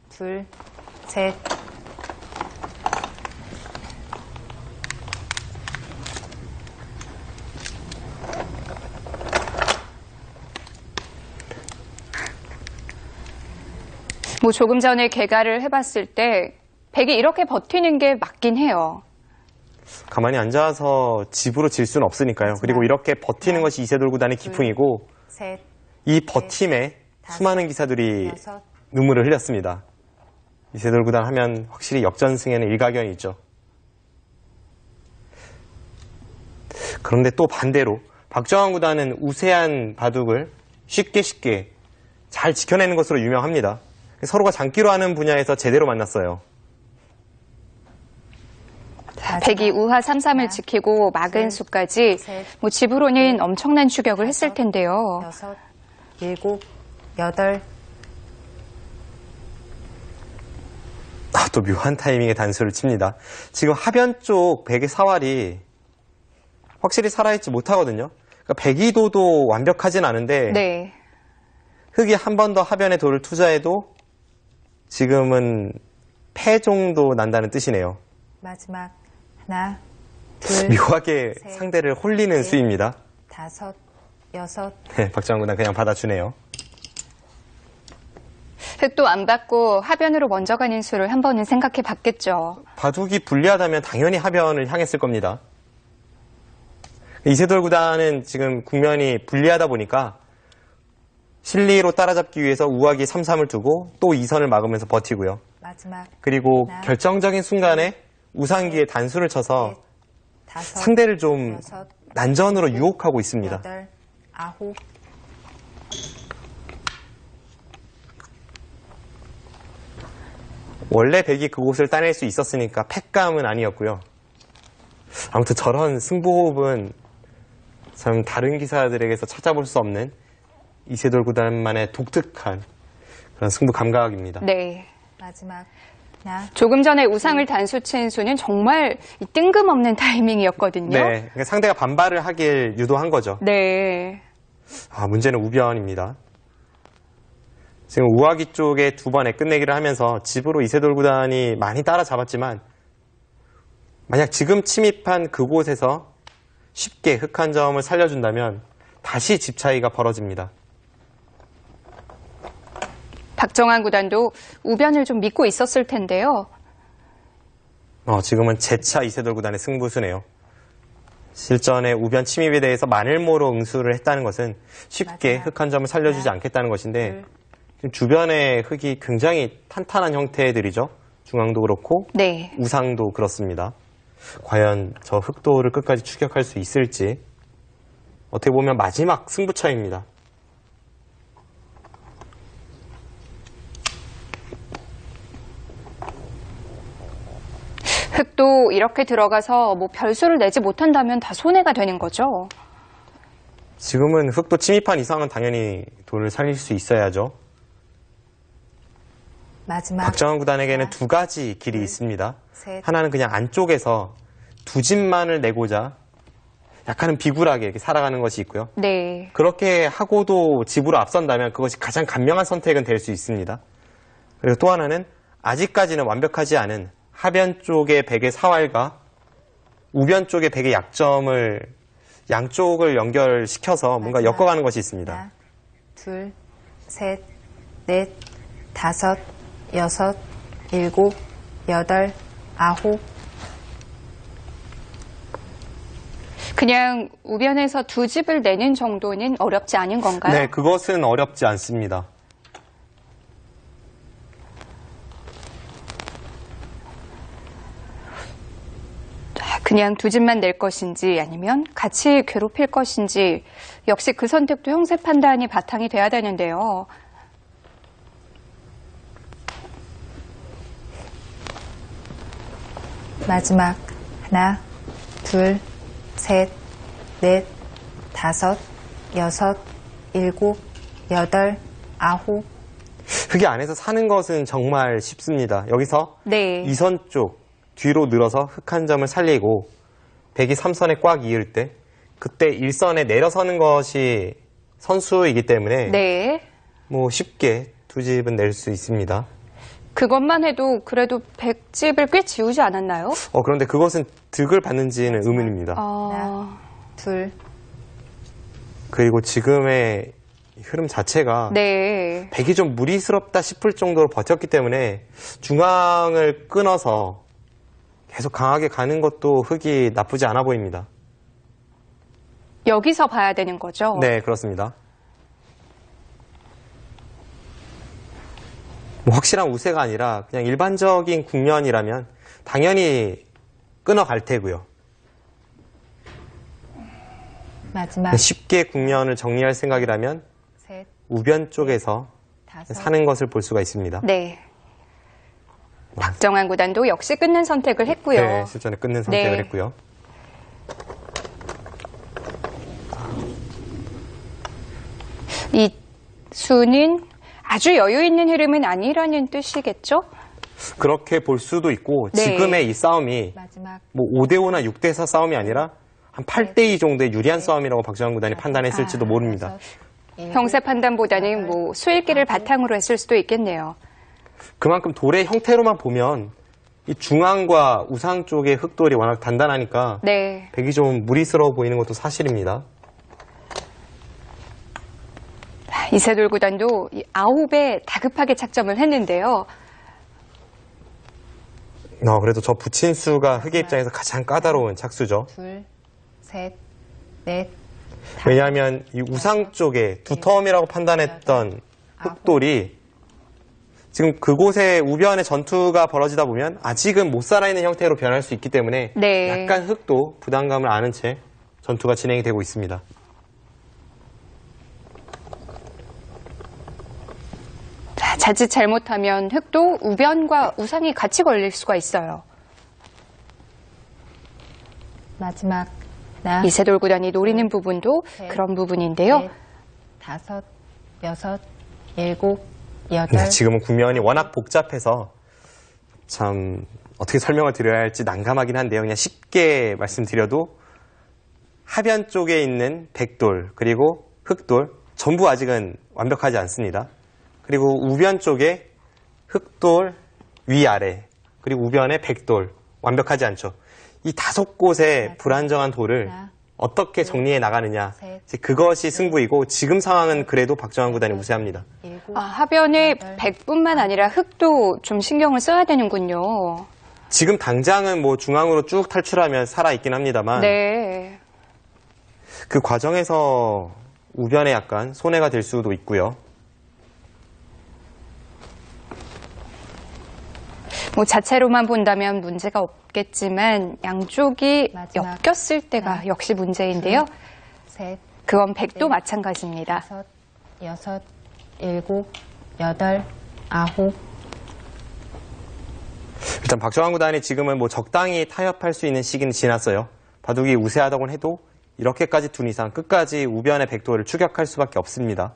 둘, 셋. 뭐 조금 전에 개가를 해봤을 때 백이 이렇게 버티는 게 맞긴 해요. 가만히 앉아서 집으로 질 수는 없으니까요. 그리고 이렇게 버티는 것이 이세돌 구단의 기풍이고 셋, 이 버팀에 수많은 기사들이 여섯. 눈물을 흘렸습니다. 이세돌 구단 하면 확실히 역전승에는 일가견이 있죠. 그런데 또 반대로 박정환 구단은 우세한 바둑을 쉽게 잘 지켜내는 것으로 유명합니다. 서로가 장기로 하는 분야에서 제대로 만났어요. 백이 우하 3-3을 지키고 막은 수까지 뭐 집으로는 엄청난 추격을 했을 텐데요. 여섯, 일곱, 여덟. 또 묘한 타이밍에 단수를 칩니다. 지금 하변 쪽 백의 사활이 확실히 살아있지 못하거든요. 그러니까 백이도도 완벽하진 않은데 네. 흑이 한 번 더 하변에 돌을 투자해도 지금은 패 정도 난다는 뜻이네요. 마지막 하나, 둘, 묘하게 셋, 상대를 홀리는 넷, 수입니다. 다섯, 여섯. 네, 박정환 구단 그냥 받아주네요. 흑도 안 받고 하변으로 먼저 가는 수를 한 번은 생각해 봤겠죠. 바둑이 불리하다면 당연히 하변을 향했을 겁니다. 이세돌 구단은 지금 국면이 불리하다 보니까 실리로 따라잡기 위해서 우하기 3-3을 두고 또 2선을 막으면서 버티고요. 마지막 그리고 하나, 결정적인 순간에 우상기에 단수를 쳐서 넷, 다섯, 상대를 좀 여섯, 난전으로 유혹하고 있습니다. 여덟, 아홉. 원래 백이 그곳을 따낼 수 있었으니까 패감은 아니었고요. 아무튼 저런 승부호흡은 참 다른 기사들에게서 찾아볼 수 없는 이세돌 구단만의 독특한 그런 승부 감각입니다. 네. 마지막 하나, 조금 전에 우상을 단수친 수는 정말 이 뜬금없는 타이밍이었거든요. 네, 그러니까 상대가 반발을 하길 유도한 거죠. 네. 문제는 우변입니다. 지금 우하기 쪽에 두 번에 끝내기를 하면서 집으로 이세돌 구단이 많이 따라잡았지만 만약 지금 침입한 그곳에서 쉽게 흑 한 점을 살려준다면 다시 집 차이가 벌어집니다. 박정환 구단도 우변을 좀 믿고 있었을 텐데요. 지금은 재차 이세돌 구단의 승부수네요. 실전의 우변 침입에 대해서 만일모로 응수를 했다는 것은 쉽게 맞아요. 흑 한 점을 살려주지 않겠다는 것인데 지금 주변의 흑이 굉장히 탄탄한 형태들이죠. 중앙도 그렇고 네. 우상도 그렇습니다. 과연 저 흑도를 끝까지 추격할 수 있을지 어떻게 보면 마지막 승부차입니다. 흑도 이렇게 들어가서 뭐 별수를 내지 못한다면 다 손해가 되는 거죠. 지금은 흑도 침입한 이상은 당연히 돌을 살릴 수 있어야죠. 마지막 박정환 구단에게는 하나, 두 가지 길이 있습니다. 셋. 하나는 그냥 안쪽에서 두 집만을 내고자 약간은 비굴하게 이렇게 살아가는 것이 있고요. 네. 그렇게 하고도 집으로 앞선다면 그것이 가장 간명한 선택은 될 수 있습니다. 그리고 또 하나는 아직까지는 완벽하지 않은 하변 쪽의 백의 사활과 우변 쪽의 백의 약점을 양쪽을 연결시켜서 뭔가 마지막. 엮어가는 것이 있습니다. 하나, 둘, 셋, 넷, 다섯, 여섯, 일곱, 여덟, 아홉. 그냥 우변에서 두 집을 내는 정도는 어렵지 않은 건가요? 네, 그것은 어렵지 않습니다. 그냥 두 집만 낼 것인지 아니면 같이 괴롭힐 것인지 역시 그 선택도 형세 판단이 바탕이 돼야 되는데요. 마지막 하나, 둘, 셋, 넷, 다섯, 여섯, 일곱, 여덟, 아홉. 흙이 안에서 사는 것은 정말 쉽습니다. 여기서 네. 2선 쪽 뒤로 늘어서 흙 한 점을 살리고 백이 3선에 꽉 이을 때 그때 1선에 내려서는 것이 선수이기 때문에 네. 뭐 쉽게 두 집은 낼 수 있습니다. 그것만 해도 그래도 100집을 꽤 지우지 않았나요? 그런데 그것은 득을 받는지는 의문입니다. 아, 둘, 그리고 지금의 흐름 자체가 네. 백이 좀 무리스럽다 싶을 정도로 버텼기 때문에 중앙을 끊어서 계속 강하게 가는 것도 흙이 나쁘지 않아 보입니다. 여기서 봐야 되는 거죠? 네, 그렇습니다. 뭐 확실한 우세가 아니라 그냥 일반적인 국면이라면 당연히 끊어갈 테고요. 마지막 쉽게 국면을 정리할 생각이라면 셋, 우변 쪽에서 다섯, 사는 것을 볼 수가 있습니다. 네. 박정환 구단도 역시 끊는 선택을 했고요. 네, 실전에 끊는 선택을 네. 했고요. 이 수는 아주 여유 있는 흐름은 아니라는 뜻이겠죠? 그렇게 볼 수도 있고 네. 지금의 이 싸움이 마지막 뭐 5대5나 6대4 싸움이 아니라 한 8대2 정도의 유리한 싸움이라고 박정환 구단이 판단했을지도 모릅니다. 형세 판단보다는 뭐 수일기를 바탕으로 했을 수도 있겠네요. 그만큼 돌의 형태로만 보면 이 중앙과 우상 쪽의 흙돌이 워낙 단단하니까 네. 백이 좀 무리스러워 보이는 것도 사실입니다. 이세돌 구단도 이 9에 다급하게 착점을 했는데요. 그래도 저 붙인 수가 흙의 입장에서 가장 까다로운 착수죠. 둘, 셋, 넷, 왜냐하면 이 우상 쪽에 두터움이라고 판단했던 흙돌이 지금 그곳에 우변의 전투가 벌어지다 보면 아직은 못 살아있는 형태로 변할 수 있기 때문에 네. 약간 흙도 부담감을 아는 채 전투가 진행이 되고 있습니다. 자칫 잘못하면 흙도 우변과 우상이 같이 걸릴 수가 있어요. 마지막 하나, 이세돌 구단이 노리는 부분도 셋, 그런 부분인데요. 넷, 다섯, 여섯, 일곱, 여덟. 네, 지금은 국면이 워낙 복잡해서 참 어떻게 설명을 드려야 할지 난감하긴 한데요. 그냥 쉽게 말씀드려도 하변 쪽에 있는 백돌 그리고 흙돌 전부 아직은 완벽하지 않습니다. 그리고 우변 쪽에 흙돌 위아래 그리고 우변에 백돌 완벽하지 않죠. 이 5곳의 불안정한 돌을 하나, 어떻게 정리해 나가느냐 셋, 이제 그것이 승부이고 지금 상황은 그래도 박정환 구단이 우세합니다. 일곱, 하변에 100뿐만 아니라 흙도 좀 신경을 써야 되는군요. 지금 당장은 뭐 중앙으로 쭉 탈출하면 살아있긴 합니다만 네. 그 과정에서 우변에 약간 손해가 될 수도 있고요. 뭐 자체로만 본다면 문제가 없겠지만 양쪽이 마지막 엮였을 때가 역시 문제인데요. 셋, 그건 백도 마찬가지입니다. 다섯, 여섯, 일곱, 여덟, 아홉. 일단 박정환 구단이 지금은 뭐 적당히 타협할 수 있는 시기는 지났어요. 바둑이 우세하다고는 해도 이렇게까지 둔 이상 끝까지 우변의 백도를 추격할 수밖에 없습니다.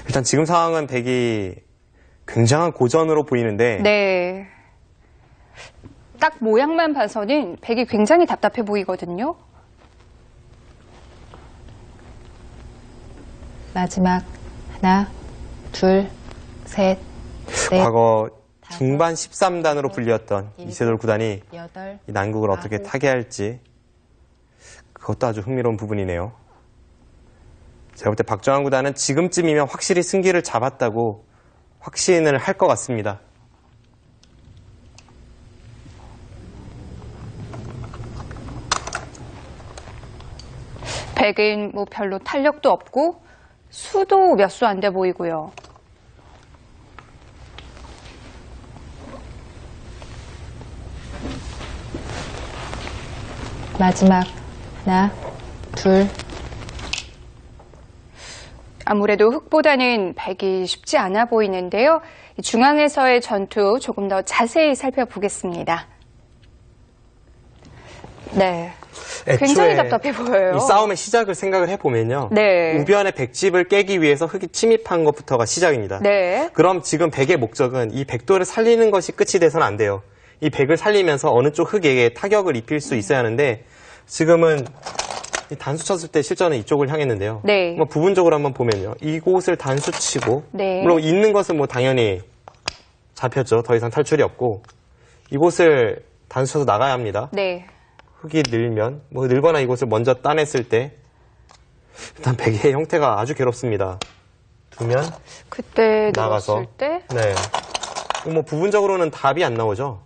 일단 지금 상황은 백이 굉장한 고전으로 보이는데 네. 딱 모양만 봐서는 백이 굉장히 답답해 보이거든요. 마지막 하나, 둘, 셋, 넷, 과거 중반 13단으로 불렸던 일곱, 이세돌 구단이 여덟, 이 난국을 어떻게 아홉. 타개할지 그것도 아주 흥미로운 부분이네요. 제가 볼 때 박정환 구단은 지금쯤이면 확실히 승기를 잡았다고 확신을 할 것 같습니다. 백은 뭐 별로 탄력도 없고 수도 몇 수 안 돼 보이고요. 마지막 하나, 둘. 아무래도 흑보다는 백이 쉽지 않아 보이는데요. 중앙에서의 전투 조금 더 자세히 살펴보겠습니다. 네. 굉장히 답답해 보여요. 이 싸움의 시작을 생각을 해보면요. 네. 우변의 백집을 깨기 위해서 흑이 침입한 것부터가 시작입니다. 네. 그럼 지금 백의 목적은 이 백도를 살리는 것이 끝이 돼서는 안 돼요. 이 백을 살리면서 어느 쪽 흑에게 타격을 입힐 수 있어야 하는데 지금은 단수 쳤을 때 실전은 이쪽을 향했는데요. 네. 뭐 부분적으로 한번 보면요. 이곳을 단수 치고 네. 물론 있는 것은 뭐 당연히 잡혔죠. 더 이상 탈출이 없고 이곳을 단수 쳐서 나가야 합니다. 네. 흑이 늘면 뭐 늘거나 이곳을 먼저 따냈을 때 일단 백의 형태가 아주 괴롭습니다. 두면 그때 나가서 넣었을 때 네. 뭐 부분적으로는 답이 안 나오죠.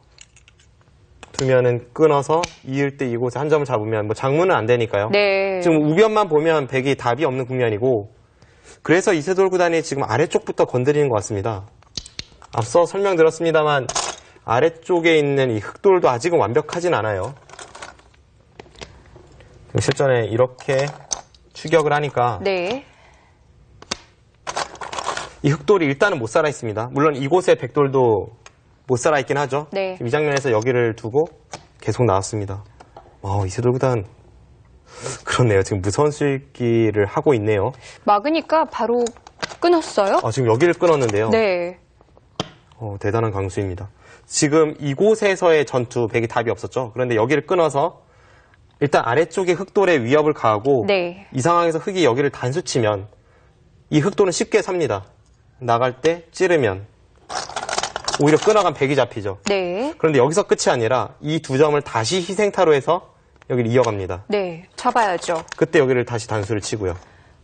두면은 끊어서 이을 때 이곳에 한 점을 잡으면 뭐 장문은 안 되니까요. 네. 지금 우변만 보면 백이 답이 없는 국면이고 그래서 이세돌 구단이 지금 아래쪽부터 건드리는 것 같습니다. 앞서 설명드렸습니다만 아래쪽에 있는 이 흑돌도 아직은 완벽하진 않아요. 실전에 이렇게 추격을 하니까 네. 이 흑돌이 일단은 못 살아 있습니다. 물론 이곳에 백돌도 못 살아 있긴 하죠. 네. 이 장면에서 여기를 두고 계속 나왔습니다. 이세돌 구단 그렇네요. 지금 무서운 수익기를 하고 있네요. 막으니까 바로 끊었어요? 지금 여기를 끊었는데요. 네. 대단한 강수입니다. 지금 이곳에서의 전투 백이 답이 없었죠. 그런데 여기를 끊어서 일단 아래쪽에 흑돌의 위협을 가하고 네. 이 상황에서 흑이 여기를 단수치면 이 흑돌은 쉽게 삽니다. 나갈 때 찌르면 오히려 끊어간 백이 잡히죠. 네. 그런데 여기서 끝이 아니라 이 두 점을 다시 희생타로 해서 여기를 이어갑니다. 네. 잡아야죠. 그때 여기를 다시 단수를 치고요.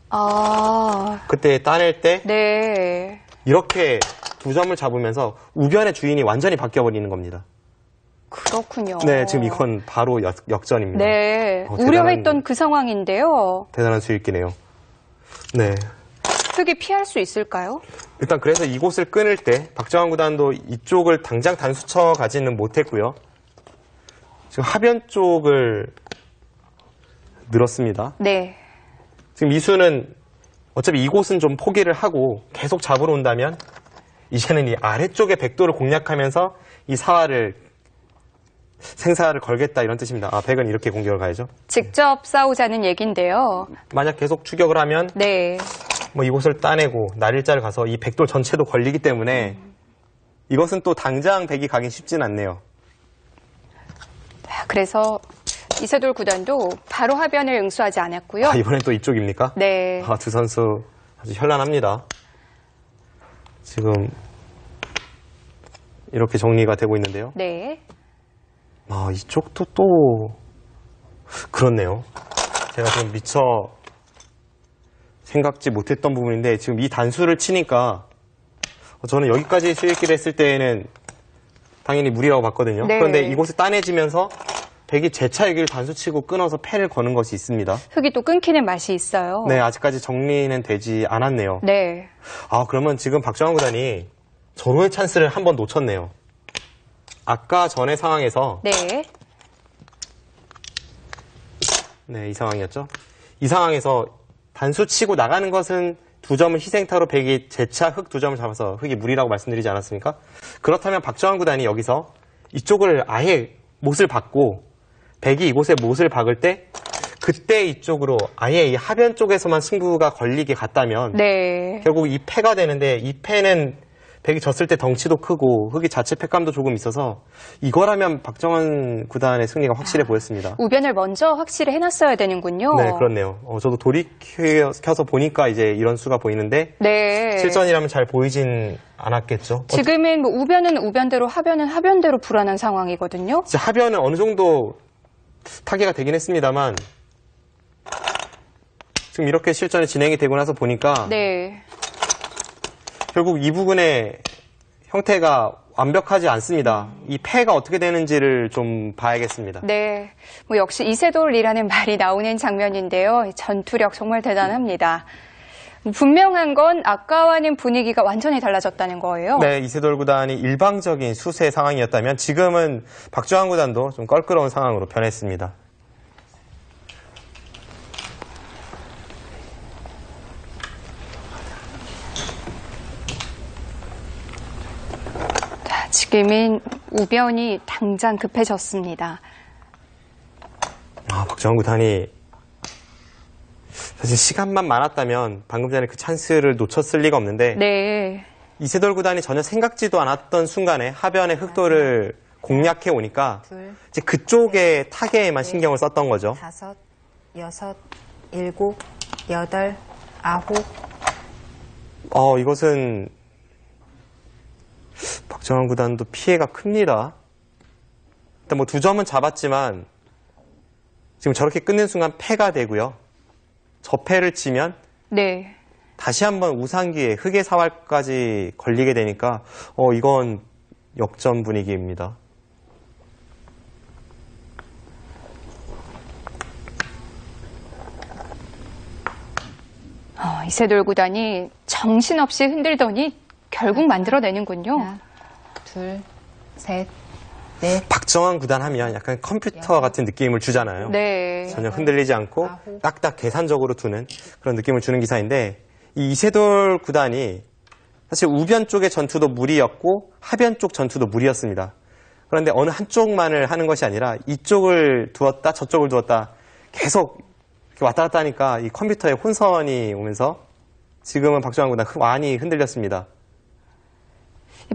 아. 그때 따낼 때 네. 이렇게 두 점을 잡으면서 우변의 주인이 완전히 바뀌어버리는 겁니다. 그렇군요. 네, 지금 이건 바로 역전입니다. 네. 대단한- 우려했던 그 상황인데요. 대단한 수익기네요. 네. 흑이 피할 수 있을까요? 일단 그래서 이곳을 끊을 때 박정환 구단도 이쪽을 당장 단수쳐 가지는 못했고요. 지금 하변 쪽을 늘었습니다. 네. 지금 이수는 어차피 이곳은 좀 포기를 하고 계속 잡으러 온다면 이제는 이 아래쪽의 백도를 공략하면서 이 사활을 생사를 걸겠다 이런 뜻입니다. 백은 이렇게 공격을 가야죠. 직접 싸우자는 얘긴데요. 만약 계속 추격을 하면 네. 뭐 이곳을 따내고 날일자를 가서 이 백돌 전체도 걸리기 때문에 이것은 또 당장 백이 가긴 쉽진 않네요. 그래서 이세돌 구단도 바로 하변을 응수하지 않았고요. 이번엔 또 이쪽입니까? 네. 두 선수 아주 현란합니다. 지금 이렇게 정리가 되고 있는데요. 네. 이쪽도 또 그렇네요. 제가 지금 미처 생각지 못했던 부분인데 지금 이 단수를 치니까 저는 여기까지 수익기를 했을 때에는 당연히 무리라고 봤거든요. 네. 그런데 이곳을 따내지면서 백이 재차 여기를 단수치고 끊어서 패를 거는 것이 있습니다. 흑이 또 끊기는 맛이 있어요. 네, 아직까지 정리는 되지 않았네요. 네. 그러면 지금 박정환 구단이 절호의 찬스를 한번 놓쳤네요. 아까 전의 상황에서 네. 네, 이 상황이었죠. 이 상황에서 단수 치고 나가는 것은 두 점을 희생타로 백이 재차 흑 두 점을 잡아서 흑이 무리라고 말씀드리지 않았습니까? 그렇다면 박정환 구단이 여기서 이쪽을 아예 못을 박고 백이 이곳에 못을 박을 때 그때 이쪽으로 아예 이 하변 쪽에서만 승부가 걸리게 갔다면 네. 결국 이 패가 되는데 이 패는 백이 졌을 때 덩치도 크고 흑이 자체 패감도 조금 있어서 이거라면 박정환 구단의 승리가 확실해 보였습니다. 우변을 먼저 확실히 해놨어야 되는군요. 네, 그렇네요. 저도 돌이켜서 보니까 이제 이런 수가 보이는데 네. 실전이라면 잘 보이진 않았겠죠. 지금은 뭐 우변은 우변대로 하변은 하변대로 불안한 상황이거든요. 이제 하변은 어느 정도 타개가 되긴 했습니다만 지금 이렇게 실전이 진행이 되고 나서 보니까 네. 결국 이 부분의 형태가 완벽하지 않습니다. 이 패가 어떻게 되는지를 좀 봐야겠습니다. 네. 뭐 역시 이세돌이라는 말이 나오는 장면인데요. 전투력 정말 대단합니다. 분명한 건 아까와는 분위기가 완전히 달라졌다는 거예요. 네, 이세돌 구단이 일방적인 수세 상황이었다면 지금은 박정환 구단도 좀 껄끄러운 상황으로 변했습니다. 지금은 우변이 당장 급해졌습니다. 박정환 구단이 사실 시간만 많았다면 방금 전에 그 찬스를 놓쳤을 리가 없는데 네. 이세돌 구단이 전혀 생각지도 않았던 순간에 하변의 흑도를 공략해 오니까 이제 그쪽에 타겟에만 신경을 썼던 거죠. 5, 6, 7, 8, 9. 이것은 박정환 구단도 피해가 큽니다. 일단 뭐 2점은 잡았지만 지금 저렇게 끊는 순간 패가 되고요. 저 패를 치면 네. 다시 한번 우상기에 흑의 사활까지 걸리게 되니까 이건 역전 분위기입니다. 이세돌 구단이 정신없이 흔들더니 결국 만들어내는군요. 하나, 둘, 셋, 넷. 박정환 구단 하면 약간 컴퓨터 같은 느낌을 주잖아요. 네. 전혀 흔들리지 않고 딱딱 계산적으로 두는 그런 느낌을 주는 기사인데 이 이세돌 구단이 사실 우변 쪽의 전투도 무리였고 하변 쪽 전투도 무리였습니다. 그런데 어느 한쪽만을 하는 것이 아니라 이쪽을 두었다 저쪽을 두었다 계속 이렇게 왔다 갔다 하니까 이 컴퓨터에 혼선이 오면서 지금은 박정환 구단 많이 흔들렸습니다.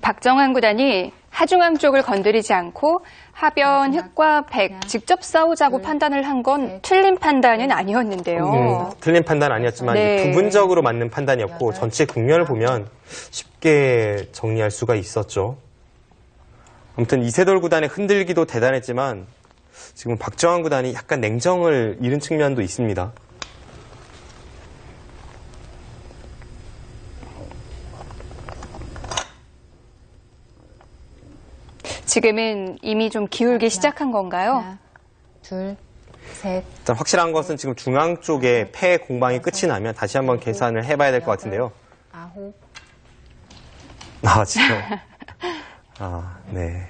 박정환 구단이 하중앙 쪽을 건드리지 않고 하변 흑과 백 직접 싸우자고 판단을 한 건 틀린 판단은 아니었는데요. 틀린 판단 아니었지만 네. 부분적으로 맞는 판단이었고 전체 국면을 보면 쉽게 정리할 수가 있었죠. 아무튼 이세돌 구단의 흔들기도 대단했지만 지금 박정환 구단이 약간 냉정을 잃은 측면도 있습니다. 지금은 이미 좀 기울기 시작한 건가요? 하나, 둘, 셋. 일단 확실한 것은 지금 중앙 쪽에 패 공방이 끝이 나면 다시 한번 계산을 해봐야 될 것 같은데요. 9. 지금. 네.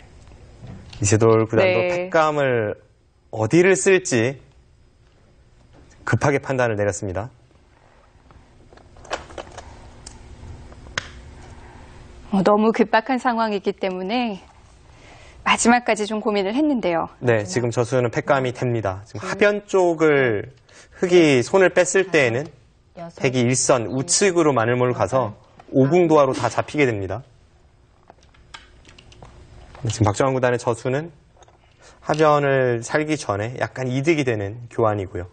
이세돌 구단도 네. 패감을 어디를 쓸지 급하게 판단을 내렸습니다. 너무 급박한 상황이기 때문에 마지막까지 좀 고민을 했는데요. 네, 지금 저수는 패감이 됩니다. 지금 하변 쪽을 흑이 손을 뺐을 때에는 백이 일선 우측으로 마늘몰 가서 오궁도하로 다 잡히게 됩니다. 지금 박정환 구단의 저수는 하변을 살기 전에 약간 이득이 되는 교환이고요.